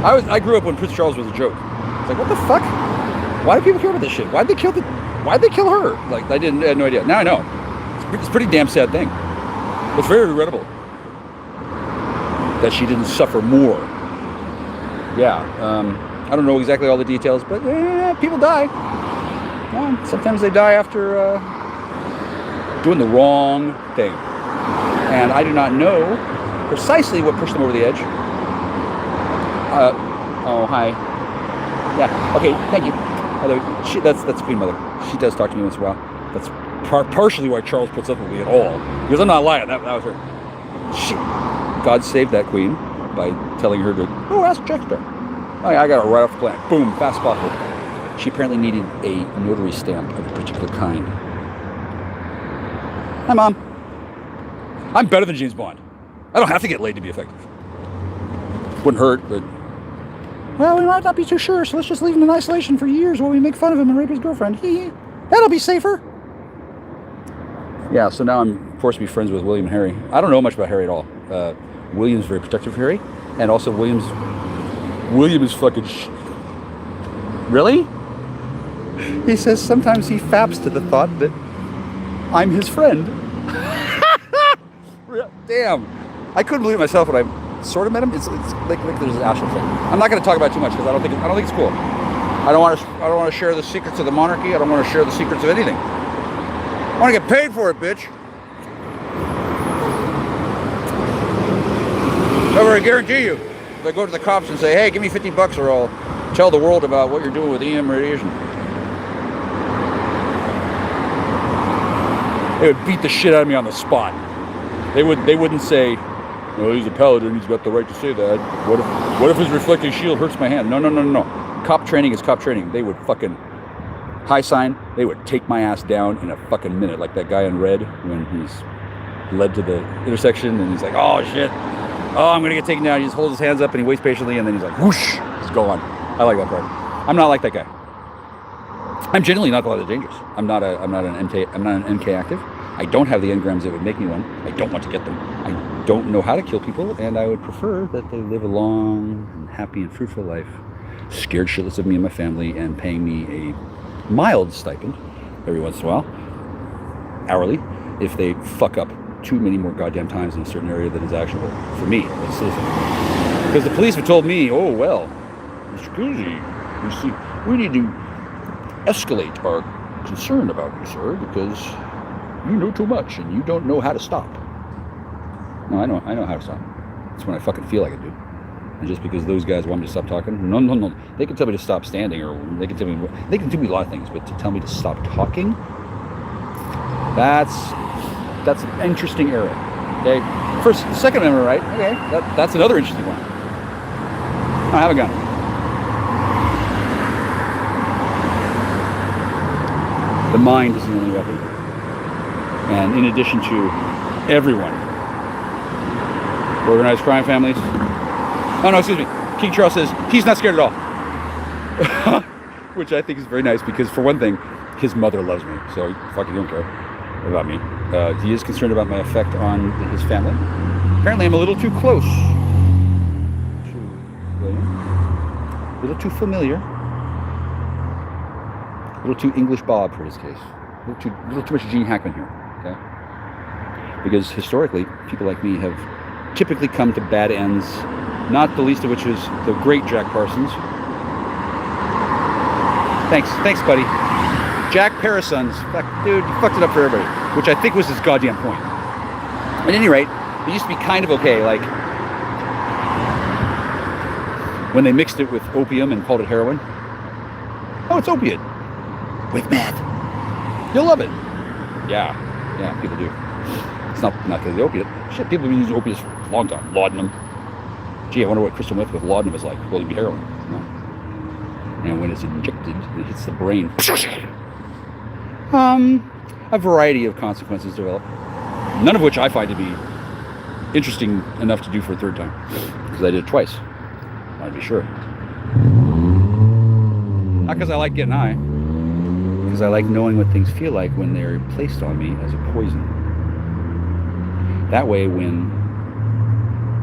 I grew up when Prince Charles was a joke. It's like, what the fuck? Why do people care about this shit? Why'd they kill her? Like, I had no idea. Now I know. It's a pretty damn sad thing. It's very regrettable that she didn't suffer more. Yeah. I don't know exactly all the details, but people die. Yeah, sometimes they die after doing the wrong thing. And I do not know precisely what pushed them over the edge. Oh, hi. Yeah, okay, thank you. Although, that's Queen Mother. She does talk to me once in a while. That's partially why Charles puts up with me at all. Because I'm not lying, that was her. God saved that queen by telling her to, ask Shakespeare. Oh yeah, I got it right off the plant. Boom, fast as possible. She apparently needed a notary stamp of a particular kind. Hi, Mom. I'm better than James Bond. I don't have to get laid to be effective. Wouldn't hurt, but... Well, we might not be too sure, so let's just leave him in isolation for years while we make fun of him and rape his girlfriend. That'll be safer. Yeah, so now I'm forced to be friends with William and Harry. I don't know much about Harry at all. William's very protective of Harry, and also William is fucking... Really? He says sometimes he faps to the thought that I'm his friend. Damn. I couldn't believe it myself when I sort of met him. It's like there's an astral thing. I'm not going to talk about it too much because I don't think it's cool. I don't want to share the secrets of the monarchy. I don't want to share the secrets of anything. I want to get paid for it, bitch. However, I guarantee you, if I go to the cops and say, hey, give me $50 or I'll tell the world about what you're doing with EM radiation, they would beat the shit out of me on the spot. They wouldn't say, well, he's a paladin, he's got the right to say that. What if his reflecting shield hurts my hand? No. Cop training is cop training. They would fucking high sign. They would take my ass down in a fucking minute, like that guy in red when he's led to the intersection and he's like, oh shit, oh, I'm gonna get taken down. He just holds his hands up and he waits patiently and then he's like, whoosh, he's gone. I like that part. I'm not like that guy. I'm genuinely not all that dangerous. I'm not an MK active. I don't have the engrams that would make me one. I don't want to get them. I don't know how to kill people, and I would prefer that they live a long and happy and fruitful life, scared shitless of me and my family, and paying me a mild stipend every once in a while, hourly, if they fuck up too many more goddamn times in a certain area that is actionable for me as a citizen. Because the police have told me, oh well, Mr. Cousy, you see, we need to escalate our concern about you, sir, because you know too much and you don't know how to stop. No, I know how to stop. It's when I fucking feel like I do. And just because those guys want me to stop talking, no. They can tell me to stop standing, or they can tell me a lot of things, but to tell me to stop talking, that's an interesting area. Okay, first, the Second Amendment, right? Okay, that's another interesting one. I have a gun. The mind is the only weapon. And in addition to everyone Organized crime families. Oh no, excuse me. King Charles says he's not scared at all. Which I think is very nice because, for one thing, his mother loves me, so he fucking don't care about me. He is concerned about my effect on his family. Apparently I'm a little too close to William. A little too familiar. A little too English Bob for his case. A little too much Gene Hackman here, okay? Because historically, people like me have typically come to bad ends, not the least of which is the great Jack Parsons. Thanks, buddy. Jack Parsons, dude, you fucked it up for everybody, which I think was his goddamn point. At any rate, it used to be kind of okay, like when they mixed it with opium and called it heroin. Oh, it's opiate with meth. You'll love it. Yeah, people do. It's not because of the opiate. Shit, people have been using opiates for a long time. Laudanum. Gee, I wonder what crystal meth with laudanum is like. Well, it'd be heroin. No? And when it's injected, it hits the brain. A variety of consequences develop. None of which I find to be interesting enough to do for a third time. Because I did it twice. I want to be sure. Not because I like getting high. Because I like knowing what things feel like when they're placed on me as a poison. That way, when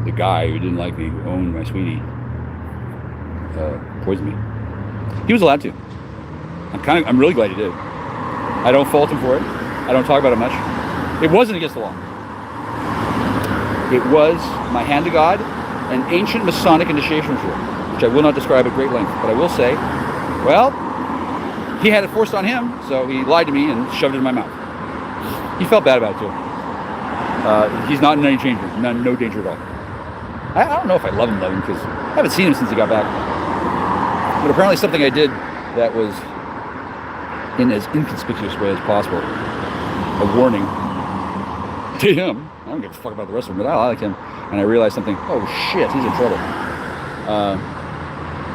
the guy who didn't like me, who owned my sweetie, poisoned me, he was allowed to. I'm really glad he did. I don't fault him for it. I don't talk about it much. It wasn't against the law. It was my hand to God, an ancient Masonic initiation ritual, which I will not describe at great length, but I will say, well, he had it forced on him, so he lied to me and shoved it in my mouth. He felt bad about it too. He's not in any danger, no danger at all. I don't know if I love him, because I haven't seen him since he got back. But apparently something I did that was in as inconspicuous way as possible, a warning to him. I don't give a fuck about the rest of them, but I like him. And I realized something, oh shit, he's in trouble.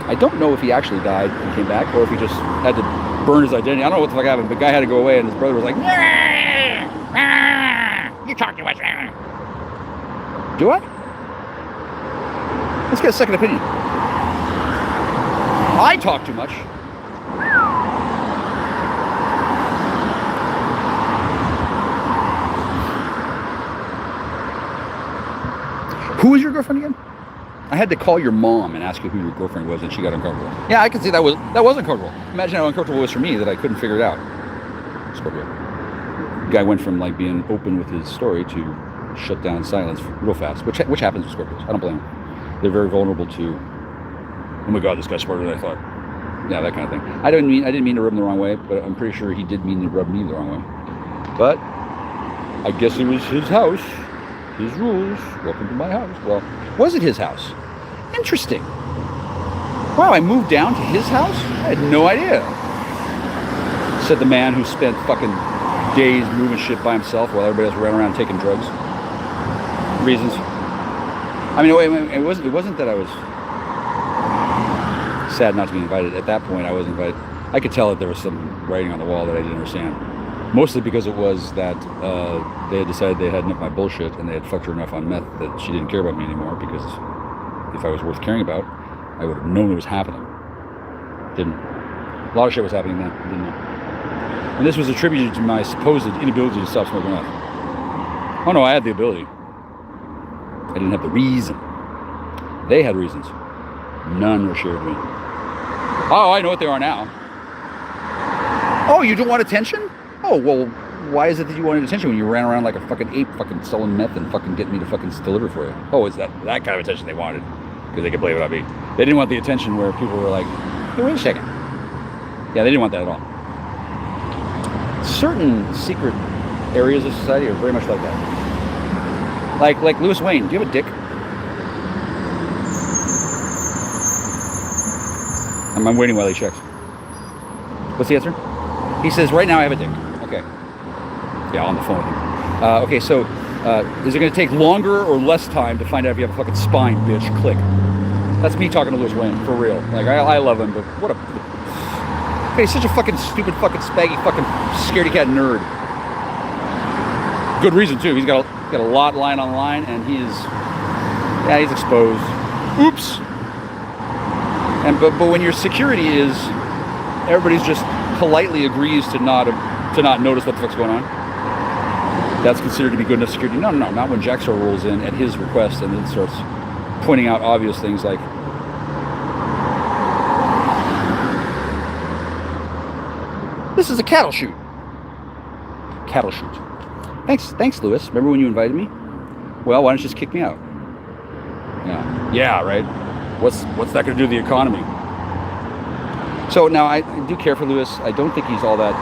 I don't know if he actually died and came back, or if he just had to burn his identity. I don't know what the fuck happened, but the guy had to go away, and his brother was like, you talk too much. Do I? Let's get a second opinion. I talk too much. Who is your girlfriend again? I had to call your mom and ask you who your girlfriend was, and she got uncomfortable. Yeah, I can see that was uncomfortable. Imagine how uncomfortable it was for me that I couldn't figure it out. Scorpio. The guy went from like being open with his story to shut down silence real fast, which happens with Scorpios. I don't blame them. They're very vulnerable to, oh my god, this guy's smarter than I thought. Yeah, that kind of thing. I didn't mean to rub him the wrong way, but I'm pretty sure he did mean to rub me the wrong way. But I guess it was his house, his rules. Welcome to my house. Well, was it his house? Interesting. Wow, I moved down to his house? I had no idea. Said the man who spent fucking days moving shit by himself while everybody else ran around taking drugs. Reasons. I mean, it wasn't that I was sad not to be invited. At that point, I was invited. I could tell that there was some writing on the wall that I didn't understand. Mostly because it was that they had decided they had enough of my bullshit, and they had fucked her enough on meth that she didn't care about me anymore, because if I was worth caring about, I would have known it was happening. Didn't. A lot of shit was happening then. Didn't know. And this was attributed to my supposed inability to stop smoking meth. Oh no, I had the ability. I didn't have the reason. They had reasons. None were shared with me. Oh, I know what they are now. Oh, you don't want attention? Oh, well, why is it that you wanted attention when you ran around like a fucking ape fucking selling meth and fucking getting me to fucking deliver for you? Oh, is that kind of attention they wanted? Because they could blame it on me. They didn't want the attention where people were like, hey, wait a second. Yeah, they didn't want that at all. Certain secret areas of society are very much like that. Like Lewis Wayne. Do you have a dick? I'm waiting while he checks. What's the answer? He says, right now I have a dick. Okay. Yeah, on the phone with him. Okay, so is it going to take longer or less time to find out if you have a fucking spine, bitch? Click. That's me talking to Lewis Wayne, for real. Like, I love him, but what a... Okay, he's such a fucking stupid, fucking spaggy, fucking scaredy cat nerd. Good reason, too. He's got a lot lying on the line, and he is Yeah, he's exposed. Oops. But when your security is, everybody's just politely agrees to not notice what the fuck's going on. That's considered to be good enough security. No, not when Jack Star rolls in at his request and then starts pointing out obvious things like, this is a cattle chute. Cattle chute. Thanks, Lewis. Remember when you invited me? Well, why don't you just kick me out? Yeah, right. What's that going to do to the economy? So now I do care for Lewis. I don't think he's all that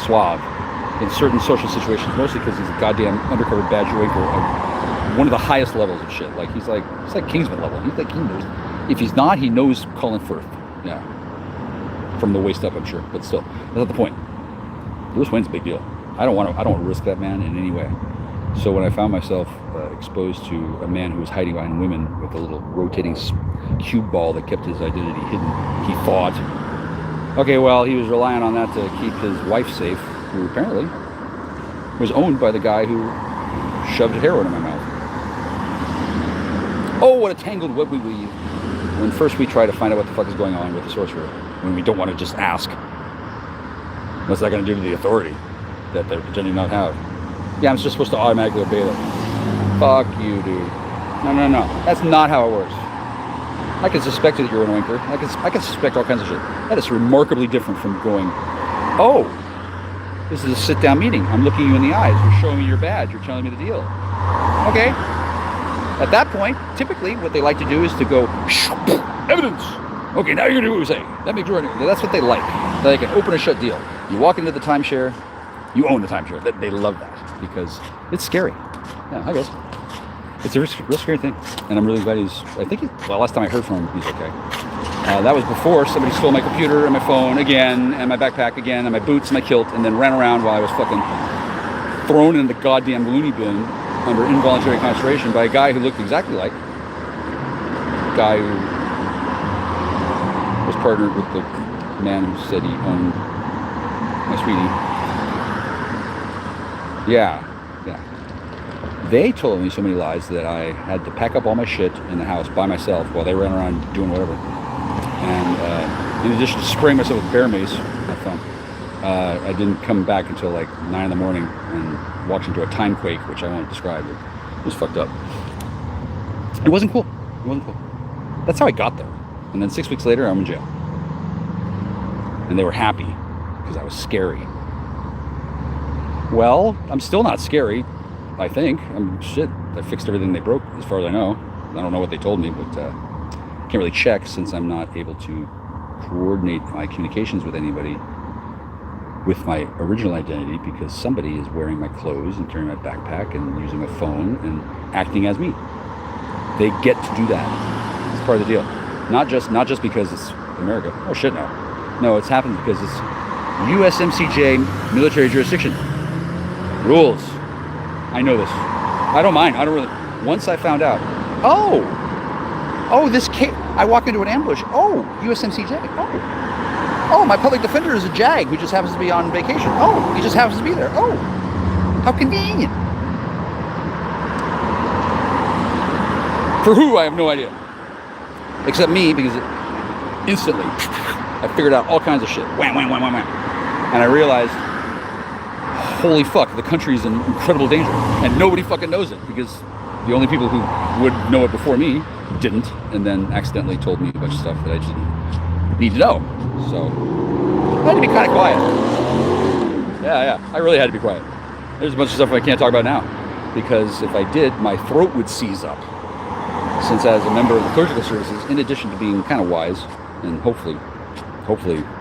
suave in certain social situations, mostly because he's a goddamn undercover bad joinker of one of the highest levels of shit. Like he's like Kingsman level. He's like, he knows. If he's not, he knows Colin Firth. Yeah, from the waist up, I'm sure. But still, that's not the point. Lewis Wayne's a big deal. I don't want to risk that man in any way. So when I found myself exposed to a man who was hiding behind women with a little rotating cube ball that kept his identity hidden, he thought, okay, well, he was relying on that to keep his wife safe, who apparently was owned by the guy who shoved heroin in my mouth. Oh, what a tangled web we weave when first we try to find out what the fuck is going on with the sorcerer, when we don't want to just ask. What's that going to do to the authority that they're pretending not have? Yeah, I'm just supposed to automatically obey them. Fuck you, dude. No. That's not how it works. I can suspect that you're an oinker. I can suspect all kinds of shit. That is remarkably different from going, oh, this is a sit-down meeting. I'm looking you in the eyes. You're showing me your badge. You're telling me the deal. Okay. At that point, typically what they like to do is to go, evidence. Okay, now you're going to do what we say. That makes sure. That's what they like. They like an open and shut deal. You walk into the timeshare, you own the timeshare. They love that because it's scary. Yeah, I guess. It's a real scary thing. And I'm really glad last time I heard from him, he's okay. That was before somebody stole my computer and my phone again, and my backpack again, and my boots and my kilt, and then ran around while I was fucking thrown in the goddamn loony bin under involuntary incarceration by a guy who looked exactly like the guy who was partnered with the man who said he owned my sweetie. Yeah. They told me so many lies that I had to pack up all my shit in the house by myself while they ran around doing whatever. And in addition to spraying myself with bear mace, my thumb, I didn't come back until like 9 in the morning and walked into a time quake, which I won't describe. It was fucked up. It wasn't cool. That's how I got there. And then 6 weeks later, I'm in jail. And they were happy because I was scary. Well, I'm still not scary, I think. I fixed everything they broke as far as I know. I don't know what they told me, but can't really check since I'm not able to coordinate my communications with anybody with my original identity because somebody is wearing my clothes and carrying my backpack and using my phone and acting as me. They get to do that. It's part of the deal. Not just because it's America. Oh shit, no. No, it's happened because it's USMCJ military jurisdiction. Rules. I know this. I don't mind. I don't really. Once I found out, this case, I walk into an ambush. Oh, USMCJ. Oh, my public defender is a JAG who just happens to be on vacation. Oh, he just happens to be there. Oh, how convenient. For who, I have no idea. Except me, because instantly, I figured out all kinds of shit. Wham. And I realized, holy fuck, the country's in incredible danger. And nobody fucking knows it because the only people who would know it before me didn't, and then accidentally told me a bunch of stuff that I didn't need to know. So I had to be kind of quiet. Yeah, I really had to be quiet. There's a bunch of stuff I can't talk about now because if I did, my throat would seize up. Since as a member of the clerical services, in addition to being kind of wise and hopefully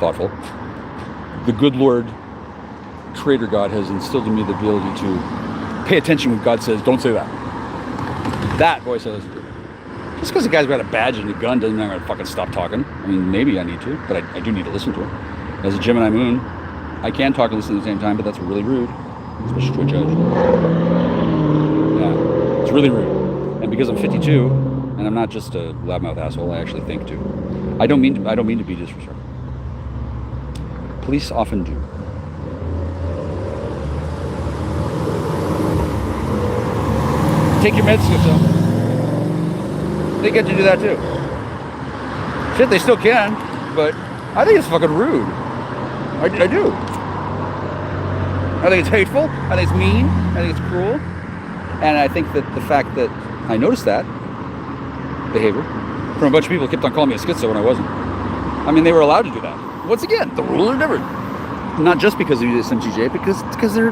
thoughtful, the good Lord Creator God has instilled in me the ability to pay attention when God says, don't say that. That voice I listen to. Just because the guy's got a badge and a gun doesn't mean I'm going to fucking stop talking. I mean, maybe I need to, but I do need to listen to him. As a Gemini moon, I can talk and listen at the same time, but that's really rude, especially to a judge. Yeah, it's really rude. And because I'm 52, and I'm not just a loudmouth asshole, I actually think too. I don't mean to be disrespectful. Police often do. Take your meds, Skipzo. they get to do that too. Shit, they still can, but I think it's fucking rude. I do. I think it's hateful. I think it's mean. I think it's cruel. And I think that the fact that I noticed that behavior from a bunch of people who kept on calling me a schizo when I wasn't. I mean, they were allowed to do that. Once again, the rules are different. Not just because of the SMTJ, because they're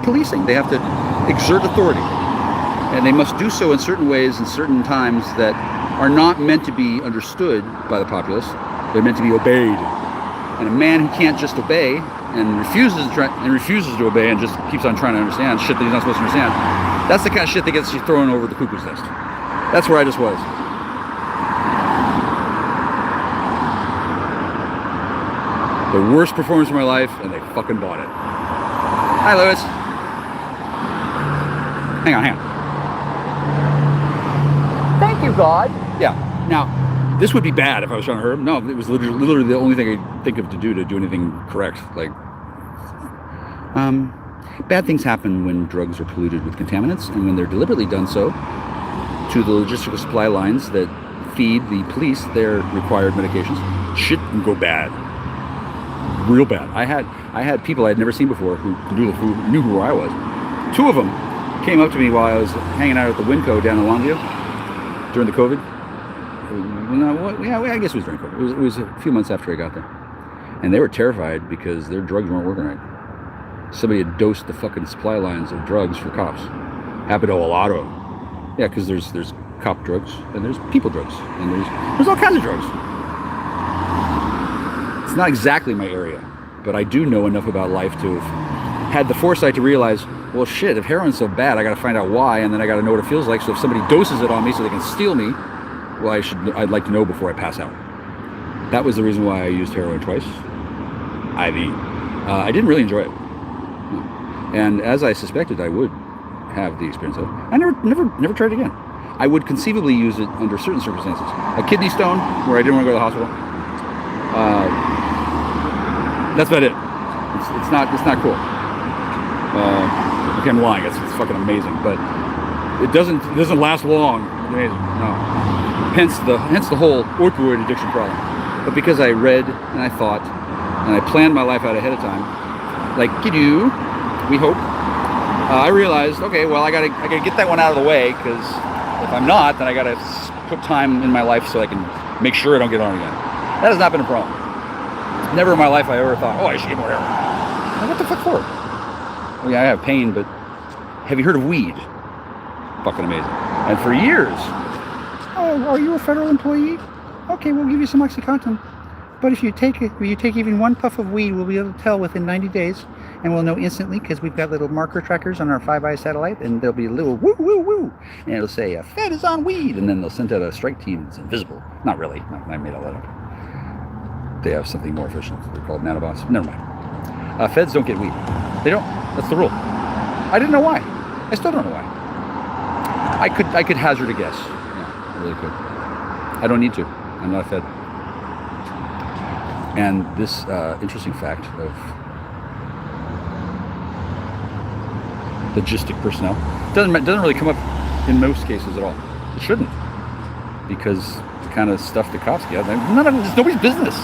policing. They have to exert authority, and they must do so in certain ways and certain times that are not meant to be understood by the populace. They're meant to be obeyed. And a man who can't just obey and refuses to obey and just keeps on trying to understand shit that he's not supposed to understand, that's the kind of shit that gets you thrown over the cuckoo's nest. That's where I just was. The worst performance of my life, and they fucking bought it. Hi, Lewis. Hang on. Thank you, God. Yeah. Now, this would be bad if I was trying to hurt him. No, it was literally the only thing I could think of to do anything correct. Like, bad things happen when drugs are polluted with contaminants, and when they're deliberately done so to the logistical supply lines that feed the police their required medications, shit can go bad. Real bad. I had people I'd never seen before who knew who I was. Two of them came up to me while I was hanging out at the Winco down in Longview during the COVID. I guess it was during COVID. It was a few months after I got there. And they were terrified because their drugs weren't working right. Somebody had dosed the fucking supply lines of drugs for cops. Happened to a lot of them. Yeah, because there's cop drugs, and there's people drugs, and there's all kinds of drugs. It's not exactly my area, but I do know enough about life to have had the foresight to realize, well, shit, if heroin's so bad, I got to find out why, and then I got to know what it feels like. So if somebody doses it on me so they can steal me, well, I'd like to know before I pass out. That was the reason why I used heroin twice. I didn't really enjoy it, and as I suspected I would have the experience of, I never tried it again. I would conceivably use it under certain circumstances. A kidney stone where I didn't want to go to the hospital. That's about it. It's not cool. Okay, I'm lying. It's fucking amazing, but it doesn't last long. Amazing. No. Hence the whole opioid addiction problem. But because I read and I thought and I planned my life out ahead of time, like you do, we hope. I realized, okay, well, I gotta get that one out of the way, because if I'm not, then I gotta put time in my life so I can make sure I don't get on again. That has not been a problem. Never in my life I ever thought, oh, I should get more heroin. What the fuck for? Well, yeah, I have pain, but have you heard of weed? Fucking amazing. And for years, oh, are you a federal employee? Okay, we'll give you some OxyContin. But if you take even one puff of weed, we'll be able to tell within 90 days, and we'll know instantly because we've got little marker trackers on our 5-eye satellite, and there'll be a little woo woo woo, and it'll say a Fed is on weed, and then they'll send out a strike team that's invisible. Not really. No, I made all that up. They have something more efficient. They're called nanobots. Never mind. Feds don't get weed. They don't. That's the rule. I didn't know why. I still don't know why. I could hazard a guess. Yeah, I really could. I don't need to. I'm not a Fed. And this interesting fact of logistic personnel doesn't really come up in most cases at all. It shouldn't, because the kind of stuff the cops get, it's nobody's business.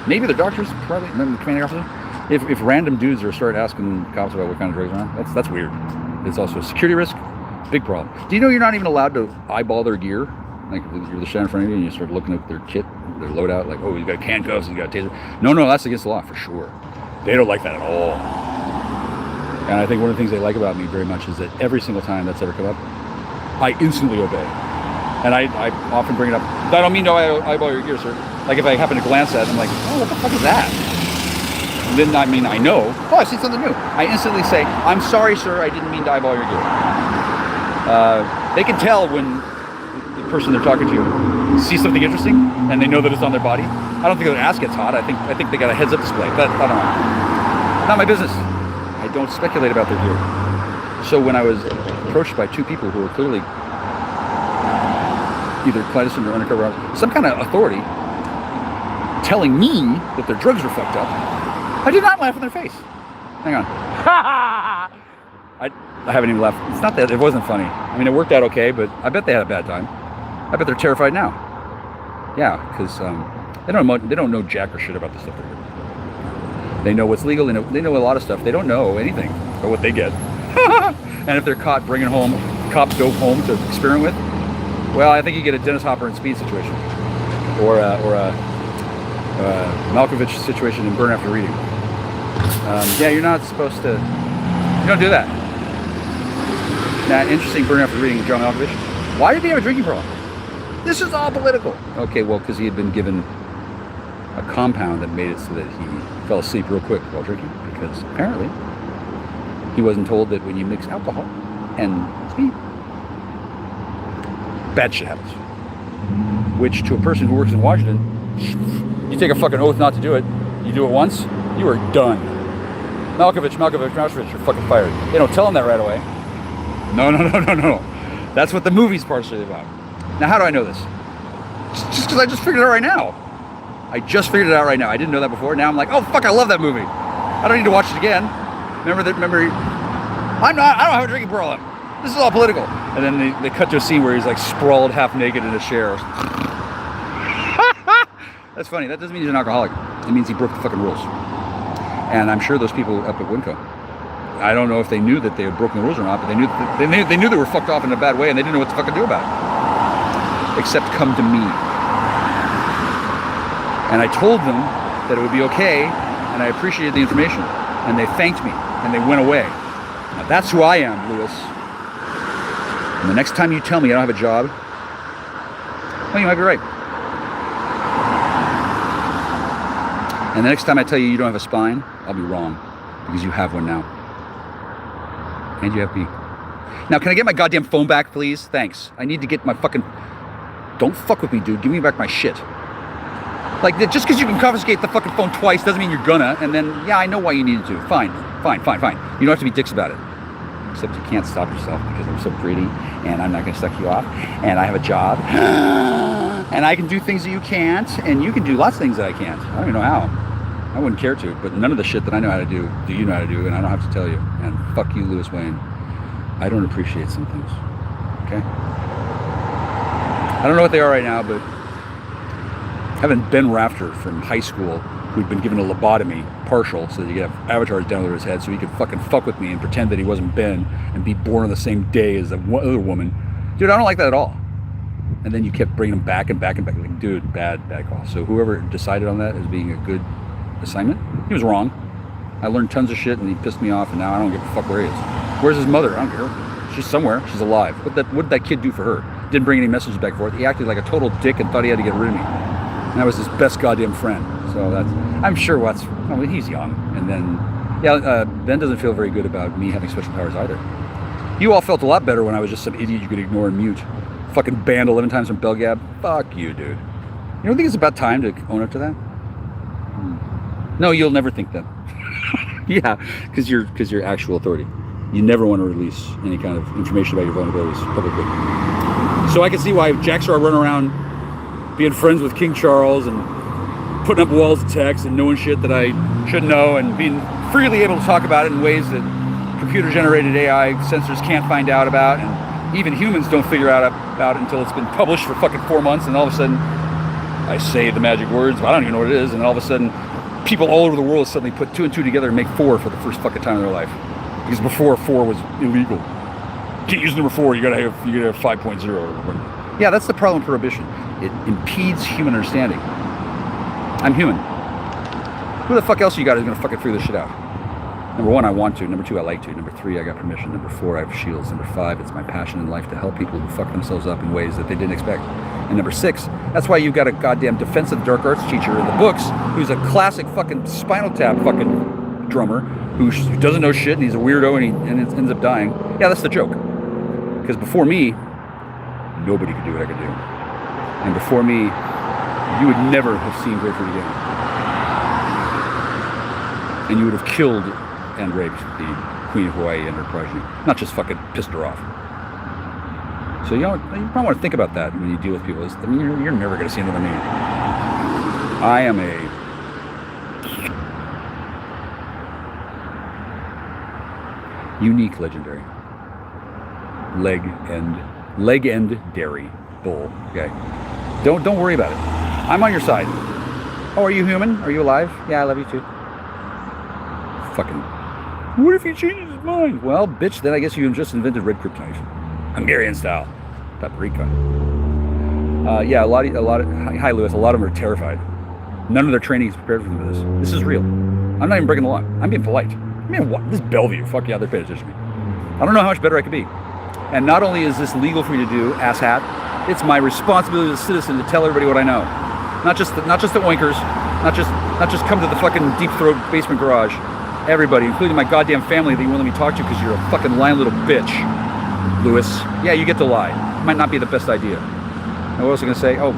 Maybe the doctors, probably, maybe the commanding officer. If random dudes are start asking cops about what kind of drugs are on, that's weird. It's also a security risk, big problem. Do you know you're not even allowed to eyeball their gear? Like if you're standing in front of you and you start looking at their kit, their loadout, like, oh, you got handcuffs, you got a taser. No, that's against the law for sure. They don't like that at all. And I think one of the things they like about me very much is that every single time that's ever come up, I instantly obey. And I often bring it up. I don't mean to eyeball your gear, sir. Like if I happen to glance at it, I'm like, oh, what the fuck is that? And then I know, oh, I see something new. I instantly say, I'm sorry, sir, I didn't mean to eyeball your gear. They can tell when the person they're talking to sees something interesting and they know that it's on their body. I don't think their ass gets hot. I think they got a heads-up display, but I don't know. Not my business. I don't speculate about their gear. So when I was approached by two people who were clearly either clandestine or undercover, some kind of authority telling me that their drugs were fucked up, I did not laugh in their face. Hang on. I haven't even laughed. It's not that it wasn't funny. I mean, it worked out okay, but I bet they had a bad time. I bet they're terrified now. Yeah, because they don't know jack or shit about the stuff they're doing. They know what's legal. They know a lot of stuff. They don't know anything about what they get. And if they're caught bringing cop dope home to experiment with, well, I think you get a Dennis Hopper and Speed situation, or a Malkovich situation in Burn After Reading. Yeah, you're not supposed to. You don't do that. Now, interesting. Burn After Reading, John Malkovich. Why did he have a drinking problem? This is all political. Okay, well, because he had been given a compound that made it so that he fell asleep real quick while drinking. Because apparently, he wasn't told that when you mix alcohol and speed, bad shit happens. Which, to a person who works in Washington, you take a fucking oath not to do it. You do it once, you are done. Malkovich, you're fucking fired. They don't tell him that right away. No. That's what the movie's partially about. Now, how do I know this? Just because I just figured it out right now. I just figured it out right now. I didn't know that before. Now I'm like, oh fuck, I love that movie. I don't need to watch it again. Remember, I don't have a drinking problem. This is all political. And then they cut to a scene where he's like sprawled half naked in a chair. That's funny. That doesn't mean he's an alcoholic. It means he broke the fucking rules. And I'm sure those people up at Winco, I don't know if they knew that they had broken the rules or not, but they knew they were fucked off in a bad way, and they didn't know what to fucking do about it. Except come to me. And I told them that it would be okay, and I appreciated the information. And they thanked me, and they went away. Now that's who I am, Lewis. And the next time you tell me I don't have a job, well, you might be right. And the next time I tell you don't have a spine, I'll be wrong. Because you have one now. And you have me. Now, can I get my goddamn phone back, please? Thanks. I need to get my fucking... Don't fuck with me, dude. Give me back my shit. Like, just because you can confiscate the fucking phone twice doesn't mean you're gonna. And then, yeah, I know why you needed to. Fine. You don't have to be dicks about it. Except you can't stop yourself because I'm so pretty. And I'm not gonna suck you off. And I have a job. And I can do things that you can't. And you can do lots of things that I can't. I don't even know how. I wouldn't care to. But none of the shit that I know how to do you know how to do. And I don't have to tell you. And fuck you, Lewis Wayne. I don't appreciate some things. Okay? I don't know what they are right now, but having Ben Rafter from high school, who'd been given a lobotomy, partial, so that he could have avatars down over his head, so he could fucking fuck with me and pretend that he wasn't Ben and be born on the same day as the other woman. Dude, I don't like that at all. And then you kept bringing him back and back and back. Like, dude, bad call. So whoever decided on that as being a good assignment, he was wrong. I learned tons of shit and he pissed me off, and now I don't give a fuck where he is. Where's his mother? I don't care. She's somewhere. She's alive. What did that kid do for her? Didn't bring any messages back and forth. He acted like a total dick and thought he had to get rid of me. And I was his best goddamn friend. So I'm sure he's young. And then, Ben doesn't feel very good about me having special powers either. You all felt a lot better when I was just some idiot you could ignore and mute. Fucking banned 11 times from Belgab. Fuck you, dude. You don't think it's about time to own up to that? No, you'll never think that. Yeah, because you're actual authority. You never want to release any kind of information about your vulnerabilities publicly. So I can see why Jack Straw run around being friends with King Charles and putting up walls of text and knowing shit that I shouldn't know and being freely able to talk about it in ways that computer-generated AI censors can't find out about, and even humans don't figure out about it until it's been published for fucking 4 months, and all of a sudden I say the magic words, but I don't even know what it is, and all of a sudden people all over the world suddenly put 2 and 2 together and make 4 for the first fucking time in their life. Because before 4 was illegal. You can't use number 4, you gotta have 5.0 or whatever. Yeah, that's the problem with prohibition. It impedes human understanding. I'm human. Who the fuck else you got is gonna fucking figure this shit out? Number 1, I want to. Number 2, I like to. Number 3, I got permission. Number 4, I have shields. Number 5, it's my passion in life to help people who fuck themselves up in ways that they didn't expect. And number 6, that's why you've got a goddamn defensive dark arts teacher in the books who's a classic fucking Spinal Tap fucking drummer who doesn't know shit and he's a weirdo and it ends up dying. Yeah, that's the joke. Because before me, nobody could do what I could do. And before me, you would never have seen Grapefruit again. And you would have killed and raped the Queen of Hawaii and her progeny. Not just fucking pissed her off. So you probably want to think about that when you deal with people. I mean, you're never going to see another me. I am a unique legendary. Leg end dairy. bull. Okay. Don't worry about it. I'm on your side. Oh, are you human? Are you alive? Yeah, I love you too. Fucking. What if he changes his mind? Well, bitch, then I guess you just invented red kryptonite. Hungarian style. Paprika. Yeah, a lot of, hi Lewis, a lot of them are terrified. None of their training is prepared for this. This is real. I'm not even breaking the law. I'm being polite. I mean, what? This is Bellevue. Fuck yeah, they're paying attention to me. I don't know how much better I could be. And not only is this legal for me to do, asshat, it's my responsibility as a citizen to tell everybody what I know. Not just the oinkers, not just come to the fucking deep throat basement garage. Everybody, including my goddamn family that you won't let me talk to because you're a fucking lying little bitch, Lewis. Yeah, you get to lie. Might not be the best idea. And what was I going to say? Oh,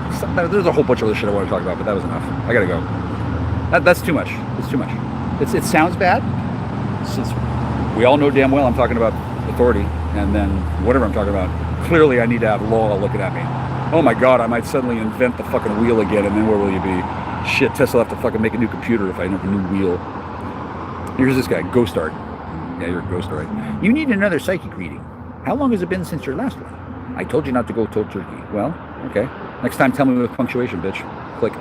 there's a whole bunch of other shit I want to talk about, but that was enough. I gotta go. That's too much. It's too much. It sounds bad. Since we all know damn well I'm talking about authority, and then whatever I'm talking about, clearly I need to have law looking at me. Oh my god, I might suddenly invent the fucking wheel again, and then where will you be? Shit, Tesla will have to fucking make a new computer if I invent a new wheel. Here's this guy, Ghost Art. Yeah, you're a Ghost Art. You need another psychic reading. How long has it been since your last one? I told you not to go cold turkey. Well, okay. Next time tell me with punctuation, bitch. Click.